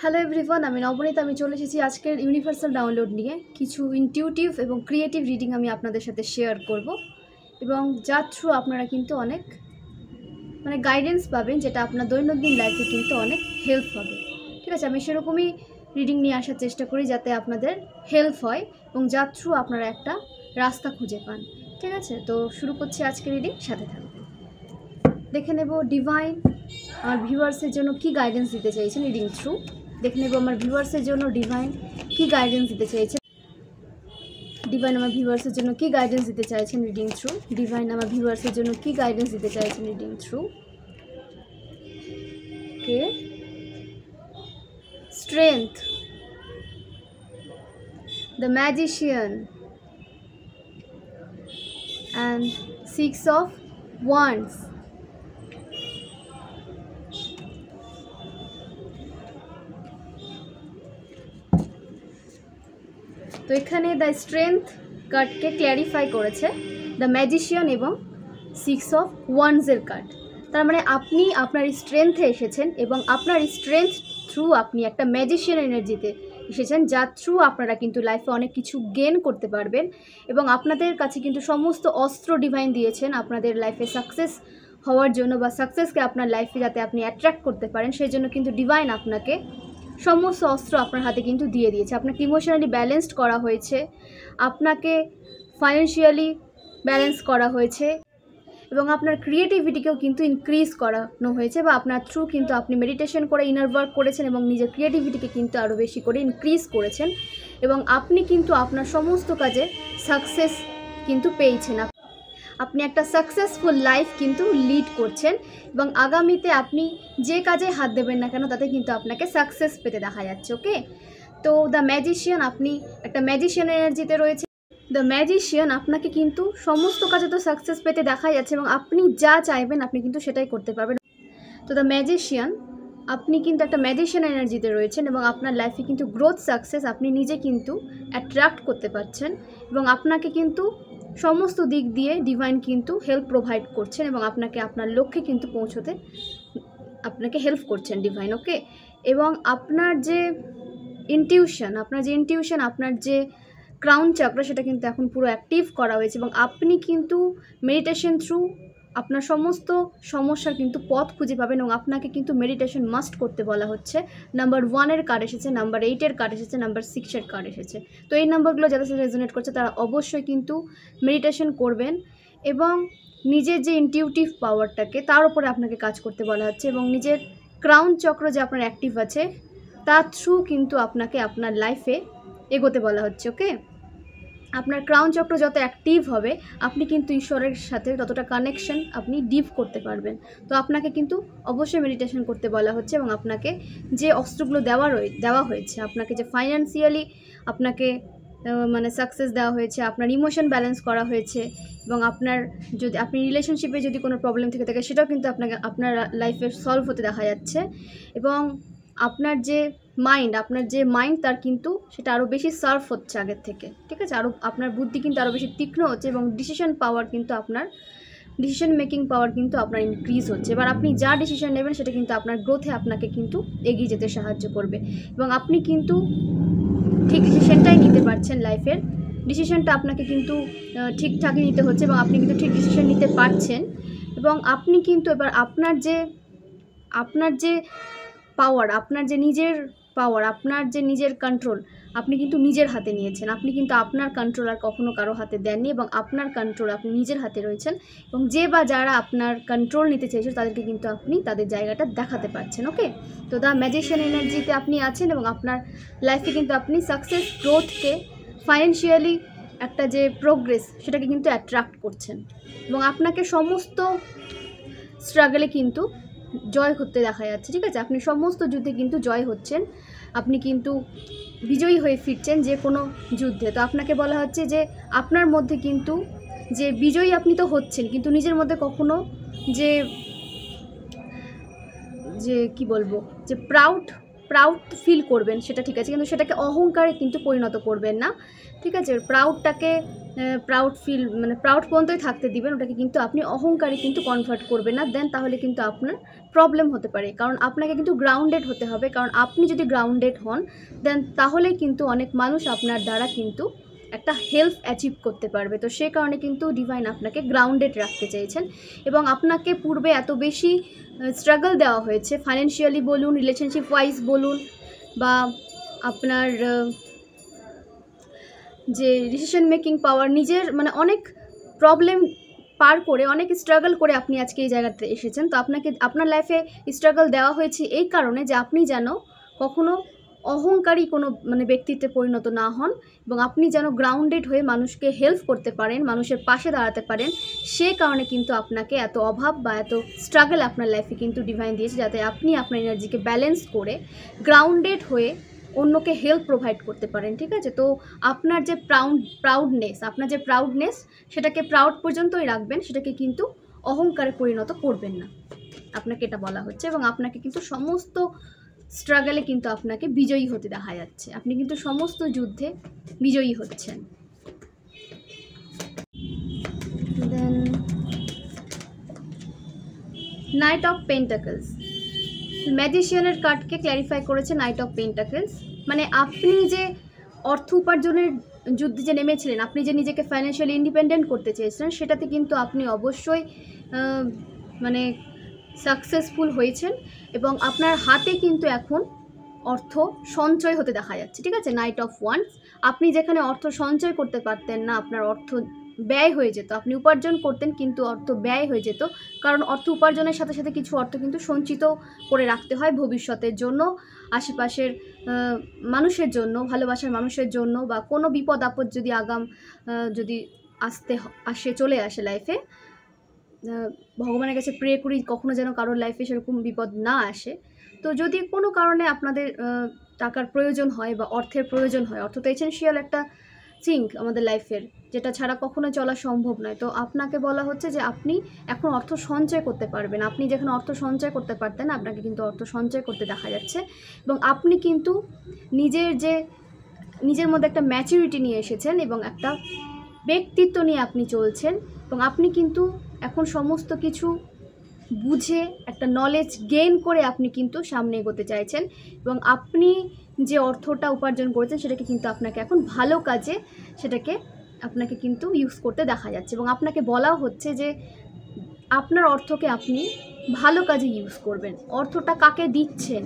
Hello everyone, আমি নবনীতা। আমি চলে এসেছি আজকের ইউনিভার্সাল ডাউনলোড নিয়ে। কিছু ইনটিউটিভ এবং ক্রিয়েটিভ রিডিং আমি আপনাদের সাথে শেয়ার করব এবং যার থ্রু আপনারা কিন্তু অনেক গাইডেন্স পাবেন, যেটা আপনার দৈনন্দিন লাইফে কিন্তু অনেক হেল্প হবে। ঠিক আছে, আমি সেরকমই রিডিং নিয়ে আসার চেষ্টা করি যাতে আপনাদের হেল্প হয় এবং যার থ্রু আপনারা একটা রাস্তা খুঁজে পান। ঠিক আছে, তো শুরু করছি আজকের রিডিং, সাথে থাকবেন। দেখে নেব ডিভাইন আমার ভিউয়ার্সের জন্য কি গাইডেন্স দিতে চাইছেন রিডিং থ্রু। দেখে নেব আমার ভিউয়ার্সের জন্য ডিভাইন কি গাইডেন্স দিতে চাইছেন। ডিভাইন আমার ভিউয়ার্সের জন্য কি গাইডেন্স দিতে চাইছেন রিডিং থ্রু। ডিভাইন আমার ভিউয়ার্সের জন্য কি গাইডেন্স দিতে চাইছেন reading through. Okay, strength, the magician and 6 of Wands। তো এখানে দ্য স্ট্রেংথ কার্ডকে ক্ল্যারিফাই করেছে দ্য ম্যাজিশিয়ান এবং 6 of Wands-এর কার্ড। তার মানে আপনি আপনার স্ট্রেংথে এসেছেন এবং আপনার স্ট্রেংথ থ্রু আপনি একটা ম্যাজিশিয়ান এনার্জিতে এসেছেন, যার থ্রু আপনারা কিন্তু লাইফে অনেক কিছু গেন করতে পারবেন এবং আপনাদের কাছে কিন্তু সমস্ত অস্ত্র ডিভাইন দিয়েছেন আপনাদের লাইফে সাকসেস হওয়ার জন্য, বা সাকসেসকে আপনার লাইফে যাতে আপনি অ্যাট্রাক্ট করতে পারেন সেই জন্য কিন্তু ডিভাইন আপনাকে সমস্ত অস্ত্র আপনার হাতে কিন্তু দিয়ে দিয়েছে। আপনাকে ইমোশনালি ব্যালেন্সড করা হয়েছে, আপনাকে ফাইন্যান্সিয়ালি ব্যালেন্স করা হয়েছে এবং আপনার ক্রিয়েটিভিটিকেও কিন্তু ইনক্রিজ করানো হয়েছে, বা আপনার থ্রু কিন্তু আপনি মেডিটেশন করে ইনার ওয়ার্ক করেছেন এবং নিজের ক্রিয়েটিভিটিকে কিন্তু আরও বেশি করে ইনক্রিজ করেছেন এবং আপনি কিন্তু আপনার সমস্ত কাজে সাকসেস কিন্তু পেয়েছেন। আপনি একটা সাকসেসফুল লাইফ কিন্তু লিড করছেন এবং আগামীতে আপনি যে কাজে হাত দেবেন না কেন তাতে কিন্তু আপনাকে সাকসেস পেতে দেখা যাচ্ছে। ওকে, তো দ্য ম্যাজিশিয়ান, আপনি একটা ম্যাজিশিয়ান এনার্জিতে রয়েছে। দ্য ম্যাজিশিয়ান আপনাকে কিন্তু সমস্ত কাজে তো সাকসেস পেতে দেখা যাচ্ছে এবং আপনি যা চাইবেন আপনি কিন্তু সেটাই করতে পারবেন। তো দ্য ম্যাজিশিয়ান, আপনি কিন্তু একটা ম্যাজিশিয়ান এনার্জিতে রয়েছেন এবং আপনার লাইফে কিন্তু গ্রোথ সাকসেস আপনি নিজে কিন্তু অ্যাট্রাক্ট করতে পারছেন এবং আপনাকে কিন্তু সমস্ত দিক দিয়ে ডিভাইন কিন্তু হেল্প প্রোভাইড করছেন এবং আপনাকে আপনার লক্ষ্যে কিন্তু পৌঁছতে আপনাকে হেল্প করছেন ডিভাইন। ওকে, এবং আপনার যে ইনটিউশন, আপনার যে ক্রাউন চাকরা সেটা কিন্তু এখন পুরো অ্যাক্টিভ করা হয়েছে এবং আপনি কিন্তু মেডিটেশন থ্রু আপনার সমস্ত সমস্যার কিন্তু পথ খুঁজে পাবেন এবং আপনাকে কিন্তু মেডিটেশন মাস্ট করতে বলা হচ্ছে। নাম্বার 1-এর কার্ড এসেছে, নাম্বার 8-এর কার্ড এসেছে, নাম্বার 6-এর কার্ড এসেছে। তো এই নাম্বারগুলো যাদের সাথে রেজোনেট করছে তারা অবশ্যই কিন্তু মেডিটেশন করবেন এবং নিজের যে ইনটিউটিভ পাওয়ারটাকে তার উপরে আপনাকে কাজ করতে বলা হচ্ছে এবং নিজের ক্রাউন চক্র যে আপনার অ্যাক্টিভ আছে তার থ্রু কিন্তু আপনাকে আপনার লাইফে এগোতে বলা হচ্ছে। ওকে, আপনার ক্রাউন চক্র যত অ্যাক্টিভ হবে আপনি কিন্তু ঈশ্বরের সাথে ততটা কানেকশন আপনি ডিপ করতে পারবেন। তো আপনাকে কিন্তু অবশ্যই মেডিটেশন করতে বলা হচ্ছে এবং আপনাকে যে অস্ত্রগুলো দেওয়া হয়েছে, আপনাকে যে ফাইন্যান্সিয়ালি আপনাকে সাকসেস দেওয়া হয়েছে, আপনার ইমোশন ব্যালেন্স করা হয়েছে এবং আপনার যদি আপনি রিলেশনশিপে যদি কোনো প্রবলেম থেকে থাকে সেটাও কিন্তু আপনার লাইফে সলভ হতে দেখা যাচ্ছে এবং আপনার যে মাইন্ড তার কিন্তু সেটা আরও বেশি সার্ভ হচ্ছে আগের থেকে। ঠিক আছে, আপনার বুদ্ধি কিন্তু আরও বেশি তীক্ষ্ণ হচ্ছে এবং ডিসিশন মেকিং পাওয়ার কিন্তু আপনার ইনক্রিজ হচ্ছে। এবার আপনি যা ডিসিশন নেবেন সেটা কিন্তু আপনার গ্রোথে আপনাকে কিন্তু এগিয়ে যেতে সাহায্য করবে এবং আপনি কিন্তু ঠিক ডিসিশনটাই নিতে পারছেন। লাইফের ডিসিশনটা আপনাকে কিন্তু ঠিকঠাকই নিতে হচ্ছে এবং আপনি কিন্তু ঠিক ডিসিশন নিতে পারছেন এবং আপনি কিন্তু এবার আপনার যে পাওয়ার, আপনার যে নিজের কন্ট্রোল আপনি কিন্তু নিজের হাতে নিয়েছেন। আপনি কিন্তু আপনার কন্ট্রোল আর কখনো কারো হাতে দেননি এবং আপনার কন্ট্রোল আপনি নিজের হাতে রয়েছেন এবং যারা আপনার কন্ট্রোল নিতে চেয়েছিল তাদেরকে কিন্তু আপনি তাদের জায়গাটা দেখাতে পারছেন। ওকে, তো দ্য ম্যাজিশিয়ান এনার্জিতে আপনি আছেন এবং আপনার লাইফে কিন্তু আপনি সাকসেস, গ্রোথকে, ফাইন্যান্সিয়ালি একটা যে প্রোগ্রেস সেটাকে কিন্তু অ্যাট্রাক্ট করছেন এবং আপনাকে সমস্ত স্ট্রাগলে কিন্তু জয় করতে দেখা যাচ্ছে। ঠিক আছে, আপনি সমস্ত যুদ্ধে কিন্তু জয় হচ্ছেন, আপনি কিন্তু বিজয়ী হয়ে ফিরছেন যে কোনো যুদ্ধে। তো আপনাকে বলা হচ্ছে যে আপনার মধ্যে কিন্তু যে বিজয়ী আপনি তো হচ্ছেন কিন্তু নিজের মধ্যে কখনো যে কি বলবো যে প্রাউড প্রাউড ফিল করবেন সেটা ঠিক আছে, কিন্তু সেটাকে অহংকারে কিন্তু পরিণত করবেন না, ঠিক আছে? প্রাউডটাকে মানে প্রাউড পর্যন্তই থাকতে দিবেন, ওটাকে কিন্তু আপনি অহংকারে কিন্তু কনভার্ট করবেন না, দেন তাহলে কিন্তু আপনার প্রবলেম হতে পারে। কারণ আপনাকে কিন্তু গ্রাউন্ডেড হতে হবে, কারণ আপনি যদি গ্রাউন্ডেড হন দেন তাহলেই কিন্তু অনেক মানুষ আপনার দ্বারা কিন্তু একটা হেল্প অ্যাচিভ করতে পারবে। তো সেই কারণে কিন্তু ডিভাইন আপনাকে গ্রাউন্ডেড রাখতে চাইছেন, এবং আপনাকে পূর্বে এত বেশি স্ট্রাগল দেওয়া হয়েছে, ফাইন্যান্সিয়ালি বলুন, রিলেশনশিপ ওয়াইজ বলুন, বা আপনার যে ডিসিশন মেকিং পাওয়ার, নিজের মানে অনেক প্রবলেম পার করে, অনেক স্ট্রাগল করে আপনি আজকে এই জায়গাতে এসেছেন। তো আপনাকে আপনার লাইফে স্ট্রাগল দেওয়া হয়েছে এই কারণে যে আপনি যেন কখনো অহংকারী কোনো মানে ব্যক্তিত্বে পরিণত না হন, এবং আপনি যেন গ্রাউন্ডেড হয়ে মানুষকে হেল্প করতে পারেন, মানুষের পাশে দাঁড়াতে পারেন। সে কারণে কিন্তু আপনাকে এত অভাব বা এত স্ট্রাগল আপনার লাইফে কিন্তু ডিভাইন দিয়েছে, যাতে আপনি আপনার এনার্জিকে ব্যালেন্স করে গ্রাউন্ডেড হয়ে অন্যকে হেল্প প্রোভাইড করতে পারেন, ঠিক আছে? তো আপনার যে প্রাউডনেস সেটাকে প্রাউড পর্যন্তই রাখবেন, সেটাকে কিন্তু অহংকারে পরিণত করবেন না, আপনাকে এটা বলা হচ্ছে। এবং আপনাকে কিন্তু সমস্ত স্ট্রাগলে কিন্তু আপনাকে বিজয়ী হতে দেখা যাচ্ছে, আপনি কিন্তু সমস্ত যুদ্ধে বিজয়ী হচ্ছেন। দেন নাইট অফ পেন্টাকলস, ম্যাজিশিয়ানের কার্ডকে ক্ল্যারিফাই করেছে নাইট অফ পেন্টাকলস। মানে আপনি যে অর্থ উপার্জনের যুদ্ধে যে নেমেছিলেন, আপনি যে নিজেকে ফাইন্যান্সিয়ালি ইন্ডিপেন্ডেন্ট করতে চেয়েছিলেন, সেটাতে কিন্তু আপনি অবশ্যই মানে সাকসেসফুল হয়েছেন, এবং আপনার হাতে কিন্তু এখন অর্থ সঞ্চয় হতে দেখা যাচ্ছে, ঠিক আছে? নাইট অফ ওয়ান্স, আপনি যেখানে অর্থ সঞ্চয় করতে পারতেন না, আপনার অর্থ ব্যয় হয়ে যেত, আপনি উপার্জন করতেন কিন্তু অর্থ ব্যয় হয়ে যেত, কারণ অর্থ উপার্জনের সাথে সাথে কিছু অর্থ কিন্তু সঞ্চিত করে রাখতে হয় ভবিষ্যতের জন্য, আশেপাশের মানুষের জন্য, ভালোবাসার মানুষের জন্য, বা কোনো বিপদ আপদ যদি যদি চলে আসে লাইফে, ভগবানের কাছে প্রে করি কখনো যেন কারোর লাইফে সেরকম বিপদ না আসে। তো যদি কোনো কারণে আপনাদের টাকার প্রয়োজন হয় বা অর্থের প্রয়োজন হয়, অর্থ তো এসেনশিয়াল একটা থিং আমাদের লাইফের, যেটা ছাড়া কখনো চলা সম্ভব নয়। তো আপনাকে বলা হচ্ছে যে আপনি এখন অর্থ সঞ্চয় করতে পারবেন, আপনি যেখানে অর্থ সঞ্চয় করতে পারতেন না, আপনাকে কিন্তু অর্থ সঞ্চয় করতে দেখা যাচ্ছে, এবং আপনি কিন্তু নিজের মধ্যে একটা ম্যাচুরিটি নিয়ে এসেছেন, এবং একটা ব্যক্তিত্ব নিয়ে আপনি চলছেন, এবং আপনি কিন্তু এখন সমস্ত কিছু বুঝে একটা নলেজ গেইন করে আপনি কিন্তু সামনে এগোতে চাইছেন, এবং আপনি যে অর্থটা উপার্জন করেছেন সেটাকে কিন্তু আপনাকে এখন ভালো কাজে আপনাকে কিন্তু ইউজ করতে দেখা যাচ্ছে, এবং আপনাকে বলা হচ্ছে যে আপনার অর্থকে আপনি ভালো কাজে ইউজ করবেন। অর্থটা কাকে দিচ্ছেন,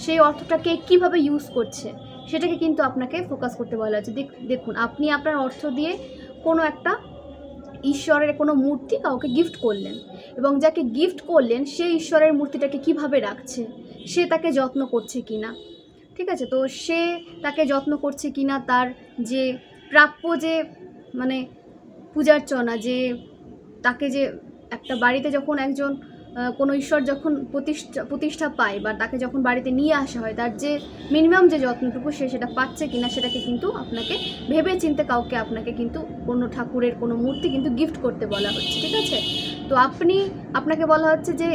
সেই অর্থটাকে কীভাবে ইউজ করছে, সেটাকে কিন্তু আপনাকে ফোকাস করতে বলা হচ্ছে। দেখুন, আপনি আপনার অর্থ দিয়ে কোনো একটা ঈশ্বরের কোনো মূর্তি কাউকে গিফট করলেন, এবং যাকে গিফট করলেন সেই ঈশ্বরের মূর্তিটাকে কিভাবে রাখছে, সে তাকে যত্ন করছে কিনা, ঠিক আছে? তো সে তাকে যত্ন করছে কিনা, তার যে প্রাপ্য যে মানে পূজার্চনা, যে তাকে যে একটা বাড়িতে যখন একজন কোনো ঈশ্বর যখন প্রতিষ্ঠা পায়, বা তাকে যখন বাড়িতে নিয়ে আসা হয়, তার যে মিনিমাম যে যত্নটুকু সেটা পাচ্ছে কিনা, সেটাকে কিন্তু আপনাকে ভেবে চিন্তে আপনাকে কিন্তু কোনো ঠাকুরের কোনো মূর্তি কিন্তু গিফট করতে বলা হচ্ছে, ঠিক আছে? তো আপনাকে বলা হচ্ছে যে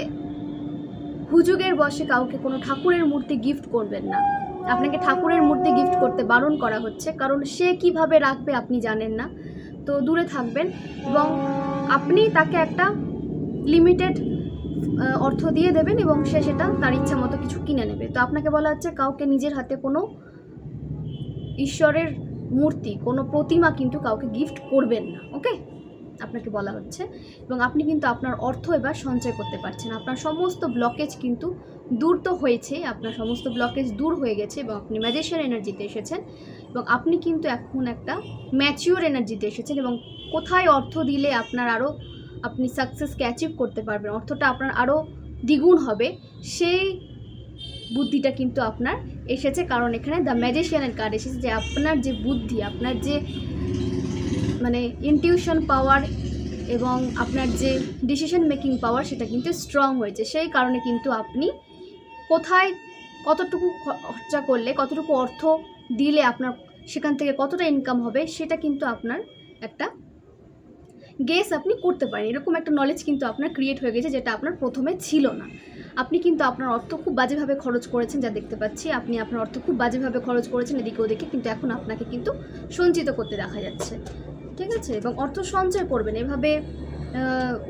হুজুগের বসে কাউকে কোনো ঠাকুরের মূর্তি গিফট করবেন না, আপনাকে ঠাকুরের মূর্তি গিফট করতে বারণ করা হচ্ছে, কারণ সে কিভাবে রাখবে আপনি জানেন না। তো দূরে থাকবেন, এবং আপনি তাকে একটা লিমিটেড অর্থ দিয়ে দেবেন, এবং সে সেটা তার ইচ্ছা মতো কিছু কিনে নেবে। তো আপনাকে বলা হচ্ছে কাউকে নিজের হাতে কোনো ঈশ্বরের মূর্তি, কোনো প্রতিমা কিন্তু কাউকে গিফট করবেন না, ওকে? আপনাকে বলা হচ্ছে, এবং আপনি কিন্তু আপনার অর্থ এবার সঞ্চয় করতে পারছেন। আপনার সমস্ত ব্লকেজ কিন্তু দূর তো হয়েছে, আপনার সমস্ত ব্লকেজ দূর হয়ে গেছে, এবং আপনি ম্যাজিশিয়ান এনার্জিতে এসেছেন, এবং আপনি কিন্তু এখন একটা ম্যাচিওর এনার্জিতে এসেছেন, এবং কোথায় অর্থ দিলে আপনি সাকসেসকে অ্যাচিভ করতে পারবেন, অর্থটা আপনার আরও দ্বিগুণ হবে, সেই বুদ্ধিটা কিন্তু আপনার এসেছে। কারণ এখানে দ্য ম্যাজিশিয়ানের কার্ড এসেছে, যে আপনার যে বুদ্ধি, আপনার যে মানে ইনটিউশন পাওয়ার, এবং আপনার যে ডিসিশন মেকিং পাওয়ার, সেটা কিন্তু স্ট্রং হয়েছে। সেই কারণে কিন্তু আপনি কোথায় কতটুকু খরচা করলে, কতটুকু অর্থ দিলে আপনার সেখান থেকে কতটা ইনকাম হবে, সেটা কিন্তু আপনার একটা গেস আপনি করতে পারেন, এরকম একটা নলেজ কিন্তু আপনার ক্রিয়েট হয়ে গেছে, যেটা আপনার প্রথমে ছিল না। আপনি কিন্তু আপনার অর্থ খুব বাজেভাবে খরচ করেছেন, যা দেখতে পাচ্ছি আপনি আপনার অর্থ খুব বাজেভাবে খরচ করেছেন এদিকে ওদিকে, কিন্তু এখন আপনাকে কিন্তু সঞ্চিত করতে দেখা যাচ্ছে, ঠিক আছে? এবং অর্থ সঞ্চয় করবেন এভাবে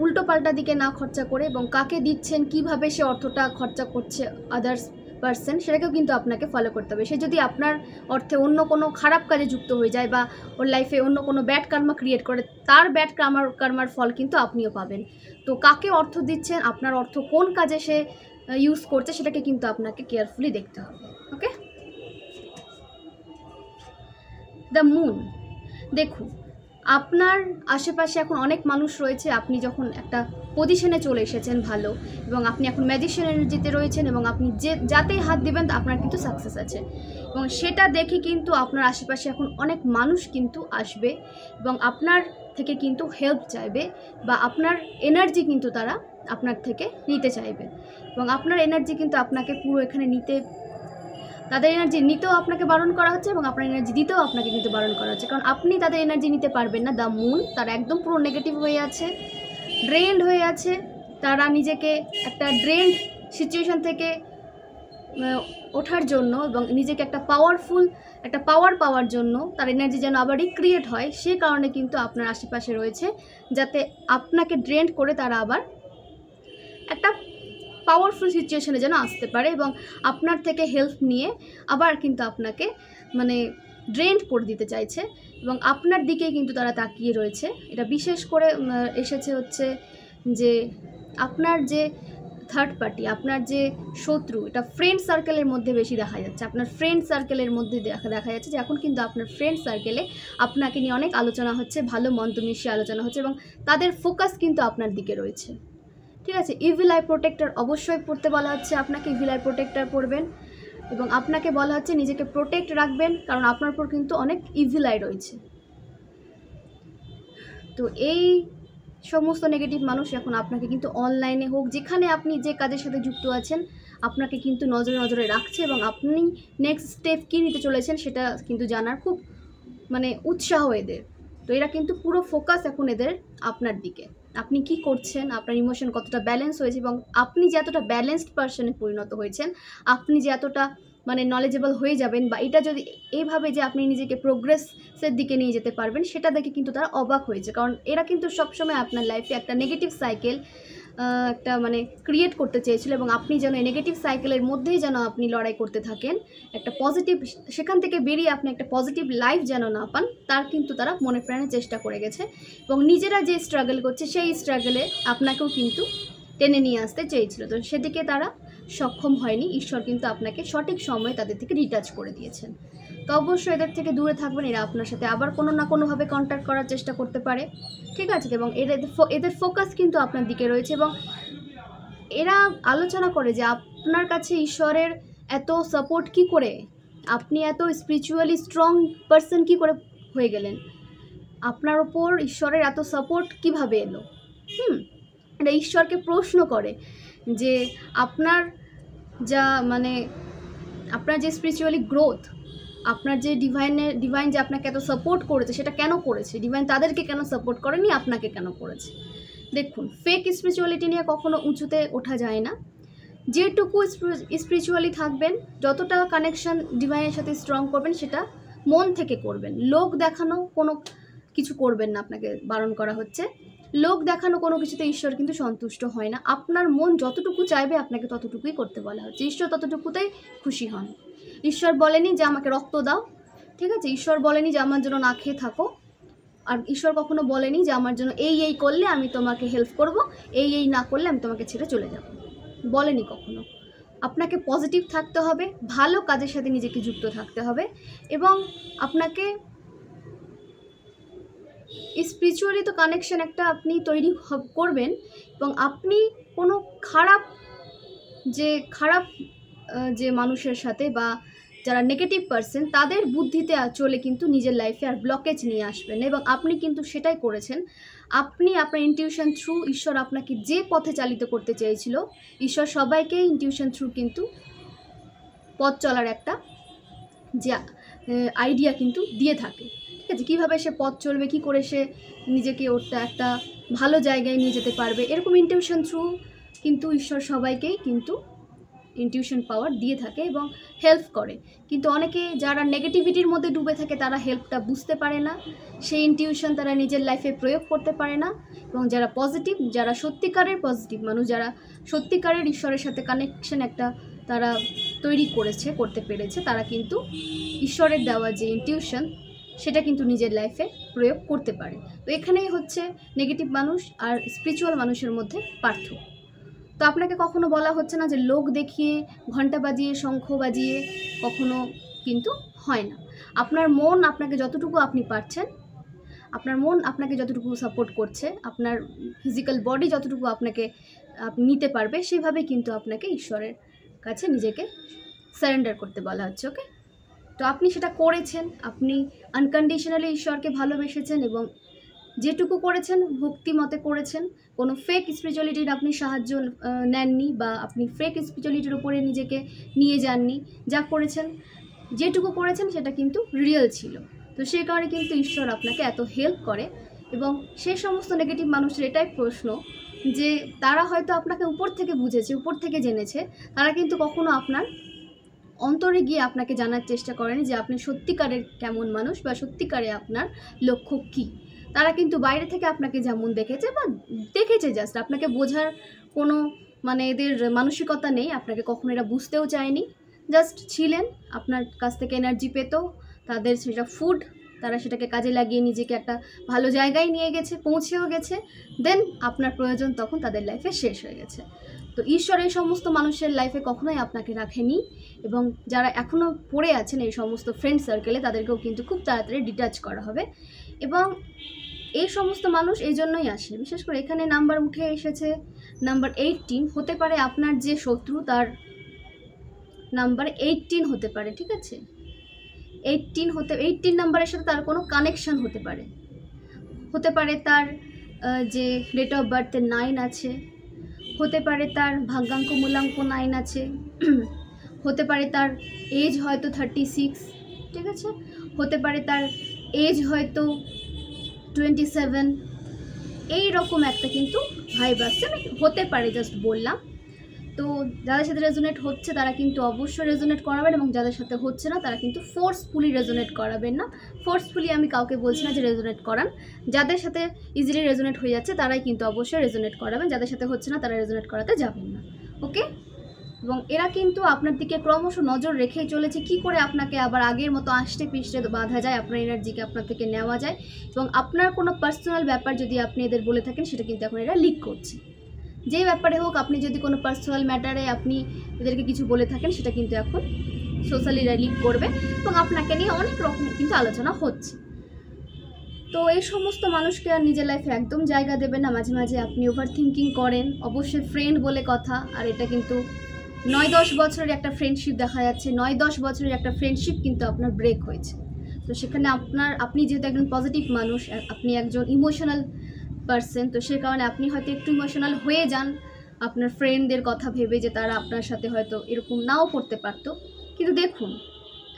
উল্টো পাল্টা দিকে না খরচা করে, এবং কাকে দিচ্ছেন, কিভাবে সে অর্থটা খরচা করছে আদার্স পার্সন, সেটাকেও কিন্তু আপনাকে ফলো করতে হবে। সে যদি আপনার অর্থে অন্য কোনো খারাপ কাজে যুক্ত হয়ে যায় বা ওর লাইফে অন্য কোনো ব্যাড কার্মা ক্রিয়েট করে, তার ব্যাড কার্মার ফল কিন্তু আপনিও পাবেন। তো কাকে অর্থ দিচ্ছেন, আপনার অর্থ কোন কাজে সে ইউজ করছে, সেটাকে কিন্তু আপনাকে কেয়ারফুলি দেখতে হবে। ওকে, দ্য মুন। দেখুন, আপনার আশেপাশে এখন অনেক মানুষ রয়েছে, আপনি যখন একটা পজিশনে চলে এসেছেন ভালো, এবং আপনি এখন ম্যাজিশিয়ান এনার্জিতে রয়েছেন, এবং আপনি যাতেই হাত দিবেন আপনার কিন্তু সাকসেস আছে, এবং সেটা দেখে কিন্তু আপনার আশেপাশে এখন অনেক মানুষ কিন্তু আসবে এবং আপনার থেকে কিন্তু হেল্প চাইবে, বা আপনার এনার্জি কিন্তু তারা আপনার থেকে নিতে চাইবে, এবং আপনার এনার্জি কিন্তু আপনাকে পুরো এখানে তাদের এনার্জি নিতেও আপনাকে বারণ করা হচ্ছে, এবং আপনার এনার্জি দিতেও আপনাকে কিন্তু বারণ করা হচ্ছে, কারণ আপনি তাদের এনার্জি নিতে পারবেন না। দ্য মুন, তারা একদম পুরো নেগেটিভ হয়ে আছে, ড্রেন্ড হয়ে আছে, তারা নিজেকে একটা ড্রেন্ড সিচুয়েশন থেকে ওঠার জন্য এবং নিজেকে একটা পাওয়ার পাওয়ার জন্য তার এনার্জি যেন আবার রিক্রিয়েট হয়, সে কারণে কিন্তু আপনার আশেপাশে রয়েছে, যাতে আপনাকে ড্রেন্ড করে তারা আবার একটা পাওয়ারফুল সিচুয়েশনে যেন আসতে পারে, এবং আপনার থেকে হেল্প নিয়ে আবার কিন্তু আপনাকে মানে ড্রেন্ড করে দিতে চাইছে, এবং আপনার দিকেই কিন্তু তারা তাকিয়ে রয়েছে। এটা বিশেষ করে এসেছে হচ্ছে যে আপনার যে থার্ড পার্টি, আপনার যে শত্রু, এটা ফ্রেন্ড সার্কেলের মধ্যে বেশি দেখা যাচ্ছে। আপনার ফ্রেন্ড সার্কেলের মধ্যে দেখা যাচ্ছে যে এখন কিন্তু আপনার ফ্রেন্ড সার্কেলে আপনাকে নিয়ে অনেক আলোচনা হচ্ছে, ভালো মন্দ মিশিয়ে আলোচনা হচ্ছে, এবং তাদের ফোকাস কিন্তু আপনার দিকে রয়েছে, ঠিক আছে? ইভিল আই প্রোটেক্টর অবশ্যই পড়তে বলা হচ্ছে আপনাকে, ইভিল আই প্রোটেক্টর পড়বেন, এবং আপনাকে বলা হচ্ছে নিজেকে প্রোটেক্ট রাখবেন, কারণ আপনার উপর কিন্তু অনেক ইভিল আই রয়েছে। তো এই সমস্ত নেগেটিভ মানুষ এখন আপনাকে কিন্তু অনলাইনে হোক, যেখানে আপনি যে কাজের সাথে যুক্ত আছেন, আপনাকে কিন্তু নজরে রাখছে, এবং আপনি নেক্সট স্টেপ কী নিতে চলেছেন সেটা কিন্তু জানার খুব উৎসাহ এদের। তো এরা কিন্তু পুরো ফোকাস এখন এদের আপনার দিকে, আপনি কি করছেন, আপনার ইমোশন কতটা ব্যালেন্স হয়েছে, এবং আপনি যে এতটা ব্যালেন্সড পার্সনে পরিণত হয়েছেন, আপনি যে এতটা নলেজেবল হয়ে যাবেন, বা এটা যদি এইভাবে যে আপনি নিজেকে প্রোগ্রেসের দিকে নিয়ে যেতে পারবেন, সেটা দেখে কিন্তু তারা অবাক হয়েছে, কারণ এরা কিন্তু সবসময় আপনার লাইফে একটা নেগেটিভ সাইকেল একটা ক্রিয়েট করতে চেয়েছিল, এবং আপনি যেন এই নেগেটিভ সাইকেলের মধ্যেই যেন আপনি লড়াই করতে থাকেন, একটা পজিটিভ সেখান থেকে বেরিয়ে আপনি একটা পজিটিভ লাইফ যেন না পান, তার কিন্তু তারা মনে প্রাণে চেষ্টা করে গেছে, এবং নিজেরা যে স্ট্রাগল করছে সেই স্ট্রাগলে আপনাকেও কিন্তু টেনে নিয়ে আসতে চেয়েছিল, তো সেদিকে তারা সক্ষম হয়নি। ঈশ্বর কিন্তু আপনাকে সঠিক সময়ে তাদের থেকে ডিটাচ করে দিয়েছেন। তো অবশ্যই এদের থেকে দূরে থাকবেন, এরা আপনার সাথে আবার কোনো না কোনোভাবে কন্ট্যাক্ট করার চেষ্টা করতে পারে, ঠিক আছে? এবং এদের ফোকাস কিন্তু আপনার দিকে রয়েছে, এবং এরা আলোচনা করে যে আপনার কাছে ঈশ্বরের এত সাপোর্ট কি করে, আপনি এত স্পিরিচুয়ালি স্ট্রং পারসন কি করে হয়ে গেলেন, আপনার ওপর ঈশ্বরের এত সাপোর্ট কিভাবে এলো। এটা ঈশ্বরকে প্রশ্ন করে যে আপনার যা আপনার যে স্পিরিচুয়ালি গ্রোথ, আপনার যে ডিভাইন যে আপনাকে এত সাপোর্ট করেছে, সেটা কেন করেছে? ডিভাইন তাদেরকে কেন সাপোর্ট করেনি, আপনাকে কেন করেছে? দেখুন, ফেক স্পিরিচুয়ালিটি নিয়ে কখনো উঁচুতে ওঠা যায় না। যেটুকু স্পিরিচুয়ালি থাকবেন, যতটা কানেকশন ডিভাইনের সাথে স্ট্রং করবেন, সেটা মন থেকে করবেন। লোক দেখানো কোনো কিছু করবেন না, আপনাকে বারণ করা হচ্ছে। লোক দেখানো কোনো কিছুতে ঈশ্বর কিন্তু সন্তুষ্ট হয় না। আপনার মন যতটুকু চাইবে আপনাকে ততটুকুই করতে বলা হচ্ছে, ঈশ্বর ততটুকুতেই খুশি হন। ঈশ্বর বলেনি যে আমাকে রক্ত দাও, ঠিক আছে? ঈশ্বর বলেনি যে আমার জন্য না খেয়ে থাকো, আর ঈশ্বর কখনো বলেনি যে আমার জন্য এই করলে আমি তোমাকে হেল্প করব, এই না করলে আমি তোমাকে ছেড়ে চলে যাব, বলেনি কখনো। আপনাকে পজিটিভ থাকতে হবে, ভালো কাজের সাথে নিজেকে যুক্ত থাকতে হবে, এবং আপনাকে স্পিরিচুয়ালি তো কানেকশন একটা আপনি তৈরি করবেন, এবং আপনি কোনো খারাপ যে মানুষের সাথে বা যারা নেগেটিভ পার্সন, তাদের বুদ্ধিতে চলে কিন্তু নিজের লাইফে আর ব্লকেজ নিয়ে আসবেন, এবং আপনি কিন্তু সেটাই করেছেন। আপনি আপনার ইনটিউশন থ্রু, ঈশ্বর আপনাকে যে পথে চালিত করতে চেয়েছিল, ঈশ্বর সবাইকে ইনটিউশন থ্রু কিন্তু পথ চলার একটা যে আইডিয়া কিন্তু দিয়ে থাকে, ঠিক আছে? কীভাবে সে পথ চলবে, কী করে সে নিজেকে ওটা একটা ভালো জায়গায় নিয়ে যেতে পারবে, এরকম ইনটিউশন থ্রু কিন্তু ঈশ্বর সবাইকেই কিন্তু ইনটিউশন পাওয়ার দিয়ে থাকে এবং হেল্প করে। কিন্তু অনেকে যারা নেগেটিভিটির মধ্যে ডুবে থাকে তারা হেল্পটা বুঝতে পারে না, সেই ইনটিউশন তারা নিজের লাইফে প্রয়োগ করতে পারে না। এবং যারা পজিটিভ, যারা সত্যিকারের পজিটিভ মানুষ, যারা সত্যিকারের ঈশ্বরের সাথে কানেকশন একটা তারা তৈরি করতে পেরেছে, তারা কিন্তু ঈশ্বরের দেওয়া যে ইনটিউশন সেটা কিন্তু নিজের লাইফে প্রয়োগ করতে পারে। তো এখানেই হচ্ছে নেগেটিভ মানুষ আর স্পিরিচুয়াল মানুষের মধ্যে পার্থক্য। তো আপনাকে কখনো বলা হচ্ছে না যে লোক দেখিয়ে, ঘন্টা বাজিয়ে, শঙ্খ বাজিয়ে কখনো কিন্তু হয় না। আপনার মন আপনাকে যতটুকু আপনি পারছেন, আপনার মন আপনাকে যতটুকু সাপোর্ট করছে, আপনার ফিজিক্যাল বডি যতটুকু আপনাকে নিতে পারবে, সেভাবে কিন্তু আপনাকে ঈশ্বরের কাছে নিজেকে সারেন্ডার করতে বলা হচ্ছে। ওকে, তো আপনি সেটা করেছেন, আপনি আনকন্ডিশনালি ঈশ্বরকে ভালোবেসেছেন এবং যেটুকু করেছেন ভক্তি মতে করেছেন, কোনো ফেক স্পিরিচুয়ালিটির আপনি সাহায্য নেননি বা আপনি ফেক স্পিরিচুয়ালিটির উপরে নিজেকে নিয়ে যাননি। যা করেছেন, যেটুকু করেছেন সেটা কিন্তু রিয়েল ছিল। তো সেই কারণে কিন্তু ঈশ্বর আপনাকে এত হেল্প করে। এবং সেই সমস্ত নেগেটিভ মানুষের এটাই প্রশ্ন যে তারা হয়তো আপনাকে উপর থেকে বুঝেছে, উপর থেকে জেনেছে, তারা কিন্তু কখনো আপনার অন্তরে গিয়ে আপনাকে জানার চেষ্টা করেনি যে আপনি সত্যিকারের কেমন মানুষ বা সত্যিকারে আপনার লক্ষ্য কী। তারা কিন্তু বাইরে থেকে আপনাকে যেমন দেখেছে জাস্ট আপনাকে বোঝার কোনো এদের মানসিকতা নেই, আপনাকে কখনো এটা বুঝতেও চায়নি। জাস্ট ছিলেন, আপনার কাছ থেকে এনার্জি পেত, তাদের সেটা ফুড, তারা সেটাকে কাজে লাগিয়ে নিজেকে একটা ভালো জায়গায় নিয়ে গেছে, পৌঁছেও গেছে। দেন আপনার প্রয়োজন তখন তাদের লাইফে শেষ হয়ে গেছে। তো ঈশ্বর এই সমস্ত মানুষের লাইফে কখনোই আপনাকে রাখেনি। এবং যারা এখনও পড়ে আছেন এই সমস্ত ফ্রেন্ড সার্কেলে, তাদেরকেও কিন্তু খুব তাড়াতাড়ি ডিটাচ করা হবে। এবং এই সমস্ত মানুষ এই জন্যই আসে। বিশেষ করে এখানে নাম্বার উঠে এসেছে নাম্বার 18। হতে পারে আপনার যে শত্রু তার নাম্বার 18 হতে পারে, ঠিক আছে? 18 নাম্বারের সাথে তার কোনো কানেকশন হতে পারে তার যে ডেট অফ বার্থে 9 আছে, হতে পারে তার ভাগ্যাঙ্ক মূলাঙ্ক 9 আছে, হতে পারে তার এজ হয়তো 36, ঠিক আছে? হতে পারে তার এজ হয়তো 27। এই রকম একটা কিন্তু ভাইব আসছে, হতে পারে, জাস্ট বললাম। তো যাদের সাথে রেজোনেট হচ্ছে তারা কিন্তু অবশ্যই রেজোনেট করাবেন, এবং যাদের সাথে হচ্ছে না তারা কিন্তু ফোর্সফুলি রেজোনেট করাবেন না। ফোর্সফুলি আমি কাউকে বলছি না যে রেজোনেট করান। যাদের সাথে ইজিলি রেজোনেট হয়ে যাচ্ছে তারাই কিন্তু অবশ্যই রেজোনেট করাবেন, যাদের সাথে হচ্ছে না তারা রেজোনেট করাতে যাবেন না। ওকে, এবং এরা কিন্তু আপনার দিকে ক্রমশ নজর রেখেই চলেছে, কি করে আপনাকে আবার আগের মতো আষ্টে পিষ্টে বাঁধা যায়, আপনার এনার্জিকে আপনার থেকে নেওয়া যায়। এবং আপনার কোনো পার্সোনাল ব্যাপার যদি আপনি এদের বলে থাকেন সেটা কিন্তু এখন এরা লিক করছে। যেই ব্যাপারে হোক, আপনি যদি কোনো পার্সোনাল ম্যাটারে আপনি এদেরকে কিছু বলে থাকেন সেটা কিন্তু এখন সোশ্যালি এরা লিক করবে এবং আপনাকে নিয়ে অনেক রকম কিন্তু আলোচনা হচ্ছে। তো এই সমস্ত মানুষকে আর নিজের লাইফে একদম জায়গা দেবেন না। মাঝে মাঝে আপনি ওভার থিঙ্কিং করেন, অবশ্যই ফ্রেন্ড বলে কথা। আর এটা কিন্তু 9-10 বছরের একটা ফ্রেন্ডশিপ দেখা যাচ্ছে, 9-10 বছরের একটা ফ্রেন্ডশিপ কিন্তু আপনার ব্রেক হয়েছে। তো সেখানে আপনি যেহেতু একজন পজিটিভ মানুষ, আপনি একজন ইমোশনাল পারসন, তো সে কারণে আপনি হয়তো একটু ইমোশনাল হয়ে যান আপনার ফ্রেন্ডদের কথা ভেবে যে তারা আপনার সাথে হয়তো এরকম নাও করতে পারতো। কিন্তু দেখুন,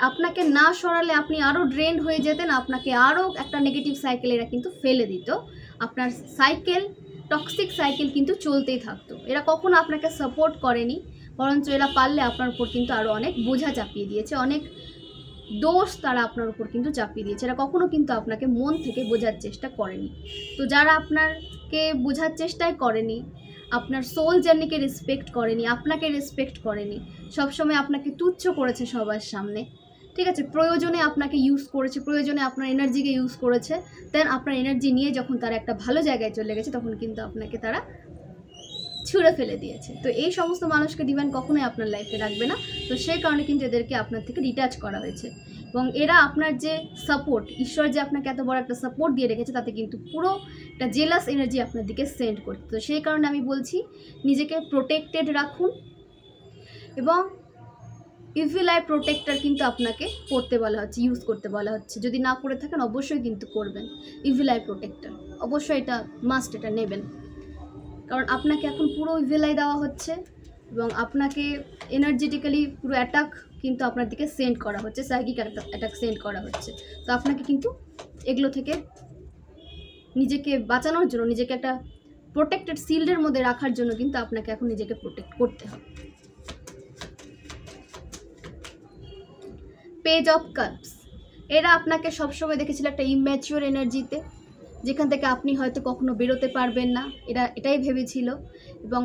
আপনাকে না সরালে আপনি আরও ড্রেন্ড হয়ে যেতেন, আপনাকে আরও একটা নেগেটিভ সাইকেল এরা কিন্তু ফেলে দিত। আপনার টক্সিক সাইকেল কিন্তু চলতেই থাকতো। এরা কখনো আপনাকে সাপোর্ট করেনি, বরঞ্চ এরা পারলে আপনার উপর কিন্তু আরও অনেক বোঝা চাপিয়ে দিয়েছে, অনেক দোষ তারা আপনার উপর কিন্তু চাপিয়ে দিয়েছে। এরা কখনো কিন্তু আপনাকে মন থেকে বোঝার চেষ্টা করেনি। তো যারা আপনাকে বোঝার চেষ্টাই করেনি, আপনার সোল জার্নিকে রেসপেক্ট করেনি, আপনাকে রেসপেক্ট করেনি, সবসময় আপনাকে তুচ্ছ করেছে সবার সামনে, ঠিক আছে? প্রয়োজনে আপনাকে ইউজ করেছে, প্রয়োজনে আপনার এনার্জিকে ইউজ করেছে। দেন আপনার এনার্জি নিয়ে যখন তারা একটা ভালো জায়গায় চলে গেছে তখন কিন্তু আপনাকে তারা ছুঁড়ে ফেলে দিয়েছে। তো এই সমস্ত মানুষকে দিবেন কখনোই আপনার লাইফে রাখবে না। তো সেই কারণে কিন্তু এদেরকে আপনার থেকে ডিটাচ করা হয়েছে। এবং এরা আপনার যে সাপোর্ট, ঈশ্বর যে আপনাকে এত বড় একটা সাপোর্ট দিয়ে রেখেছে, তাতে কিন্তু পুরো একটা জেলাস এনার্জি আপনার দিকে সেন্ড করছে। তো সেই কারণে আমি বলছি, নিজেকে প্রোটেক্টেড রাখুন। এবং ইভিল আই প্রোটেক্টর কিন্তু আপনাকে করতে বলা হচ্ছে, ইউজ করতে বলা হচ্ছে। যদি না করে থাকেন অবশ্যই কিন্তু করবেন ইভিল আই প্রোটেক্টর, অবশ্যই এটা মাস্ট, এটা নেবেন। কারণ আপনাকে এখন পুরো ইভিল আই দেওয়া হচ্ছে এবং আপনাকে এনার্জেটিক্যালি পুরো অ্যাটাক কিন্তু আপনার দিকে সেন্ড করা হচ্ছে, সাইকিক অ্যাটাক সেন্ড করা হচ্ছে। তো আপনাকে কিন্তু এগুলো থেকে নিজেকে বাঁচানোর জন্য, নিজেকে একটা প্রোটেক্টেড শিল্ডের মধ্যে রাখার জন্য কিন্তু আপনাকে এখন নিজেকে প্রোটেক্ট করতে হবে। পেজ অফ কাপস, এরা আপনাকে সবসময় দেখেছিল একটা ইম্যাচিওর এনার্জিতে, যেখান থেকে আপনি হয়তো কখনো বেরোতে পারবেন না, এটাই ভেবেছিল। এবং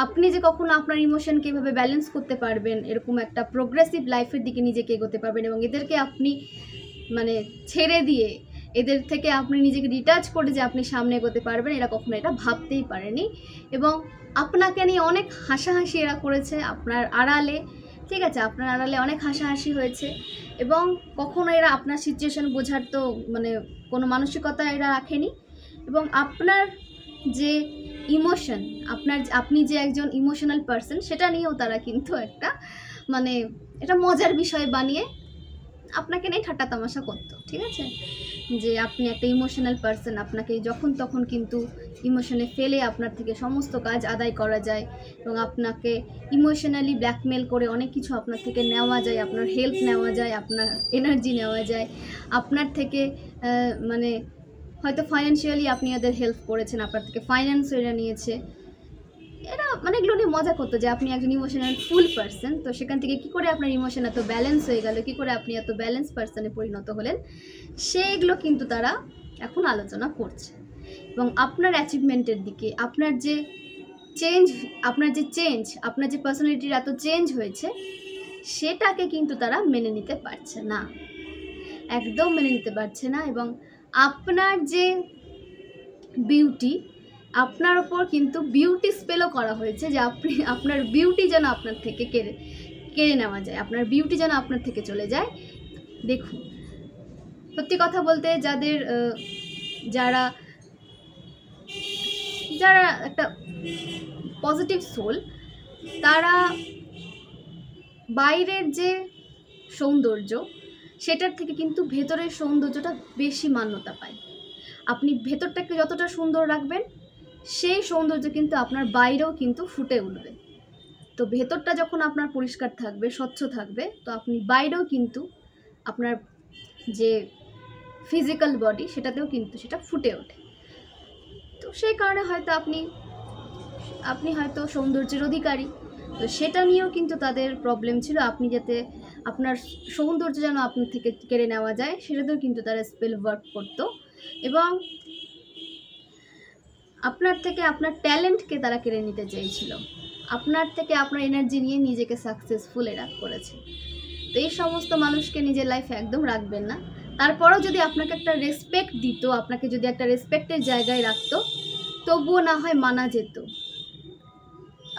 আপনি যে কখনো আপনার ইমোশনকে এভাবে ব্যালেন্স করতে পারবেন, এরকম একটা প্রোগ্রেসিভ লাইফের দিকে নিজেকে এগোতে পারবেন এবং এদেরকে আপনি মানে ছেড়ে দিয়ে এদের থেকে আপনি নিজেকে ডিটাচ করে যে আপনি সামনে এগোতে পারবেন, এরা কখনো এটা ভাবতেই পারেনি। এবং আপনাকে নিয়ে অনেক হাসাহাসি এরা করেছে আপনার আড়ালে, ঠিক আছে, আপনার আড়ালে অনেক হাসাহাসি হয়েছে। এবং কখনো এরা আপনার সিচুয়েশন বোঝার তো মানে কোনো মানসিকতা এরা রাখেনি। এবং আপনার যে ইমোশন, আপনি যে একজন ইমোশনাল পার্সন, সেটা নিয়েও তারা কিন্তু একটা মানে এটা মজার বিষয় বানিয়ে আপনাকে নিয়ে ঠাট্টা তামাশা করতো, ঠিক আছে, যে আপনি একটা ইমোশনাল পার্সন, আপনাকে যখন তখন কিন্তু ইমোশনে ফেলে আপনার থেকে সমস্ত কাজ আদায় করা যায় এবং আপনাকে ইমোশনালি ব্ল্যাকমেল করে অনেক কিছু আপনার থেকে নেওয়া যায়, আপনার হেল্প নেওয়া যায়, আপনার এনার্জি নেওয়া যায়, আপনার থেকে মানে হয়তো ফাইন্যান্সিয়ালি আপনি ওদের হেল্প করেছেন, আপনার থেকে ফাইন্যান্সও এরা নিয়েছে। এরা মানে এগুলো নিয়ে মজা করতো যে আপনি একজন ইমোশনাল ফুল পার্সন, তো সেখান থেকে কী করে আপনার ইমোশন এত ব্যালেন্স হয়ে গেল, কী করে আপনি এত ব্যালেন্স পার্সনে পরিণত হলেন, সেইগুলো কিন্তু তারা এখন আলোচনা করছে। এবং আপনার অ্যাচিভমেন্টের দিকে, আপনার যে আপনার যে পার্সোনালিটির এত চেঞ্জ হয়েছে, সেটাকে কিন্তু তারা মেনে নিতে পারছে না, একদম মেনে নিতে পারছে না। এবং আপনার যে বিউটি, আপনার ওপর কিন্তু বিউটি স্পেলও করা হয়েছে যে আপনার বিউটি যেন আপনার থেকে কেড়ে নেওয়া যায়, আপনার বিউটি যেন আপনার থেকে চলে যায়। দেখুন, সত্যি কথা বলতে যারা একটা পজিটিভ সোল, তারা বাইরের যে সৌন্দর্য সেটার থেকে কিন্তু ভেতরের সৌন্দর্যটা বেশি মান্যতা পায়। আপনি ভেতরটাকে যতটা সুন্দর রাখবেন, সেই সৌন্দর্য কিন্তু আপনার বাইরেও কিন্তু ফুটে উঠবে। তো ভেতরটা যখন আপনার পরিষ্কার থাকবে, স্বচ্ছ থাকবে, তো আপনি বাইরেও কিন্তু আপনার যে ফিজিক্যাল বডি সেটাতেও কিন্তু সেটা ফুটে ওঠে। তো সেই কারণে হয়তো আপনি হয়তো সৌন্দর্যের অধিকারী, তো সেটা নিয়েও কিন্তু তাদের প্রবলেম ছিল, আপনি যাতে আপনার সৌন্দর্য যেন আপনার থেকে কেড়ে নেওয়া যায়, সেটাতেও কিন্তু তারা স্পেল ওয়ার্ক করতো। এবং আপনার থেকে আপনার ট্যালেন্টকে তারা কেড়ে নিতে চেয়েছিল, আপনার থেকে আপনার এনার্জি নিয়ে নিজেকে সাকসেসফুল এরা করেছে। তো এই সমস্ত মানুষকে নিজের লাইফে একদম রাখবেন না। তারপরেও যদি আপনাকে একটা রেসপেক্ট দিত, আপনাকে যদি একটা রেসপেক্টের জায়গায় রাখতো, তবুও না হয় মানা যেত।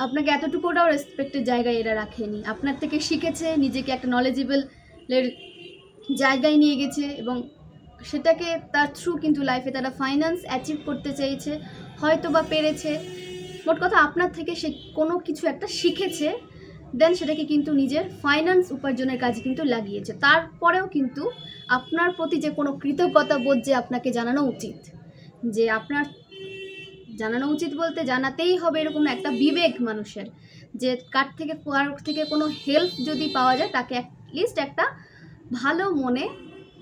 আপনাকে এতটুকুটাও রেসপেক্টের জায়গায় এরা রাখেনি, আপনার থেকে শিখেছে, নিজেকে একটা নলেজেবলের জায়গায় নিয়ে গেছে এবং সেটাকে তার থ্রু কিন্তু লাইফে তারা ফাইন্যান্স অ্যাচিভ করতে চেয়েছে, হয়তো বা পেরেছে। মোট কথা আপনার থেকে সে কোনো কিছু একটা শিখেছে, দেন সেটাকে কিন্তু নিজের ফাইন্যান্স উপার্জনের কাজে কিন্তু লাগিয়েছে। তারপরেও কিন্তু আপনার প্রতি যে কোনো কৃতজ্ঞতা বোধ যে আপনাকে জানানো উচিত, যে আপনার জানানো উচিত বলতে জানাতেই হবে এরকম একটা বিবেক মানুষের, যে কার থেকে কোনো হেল্প যদি পাওয়া যায়, তাকে অ্যাটলিস্ট একটা ভালো মনে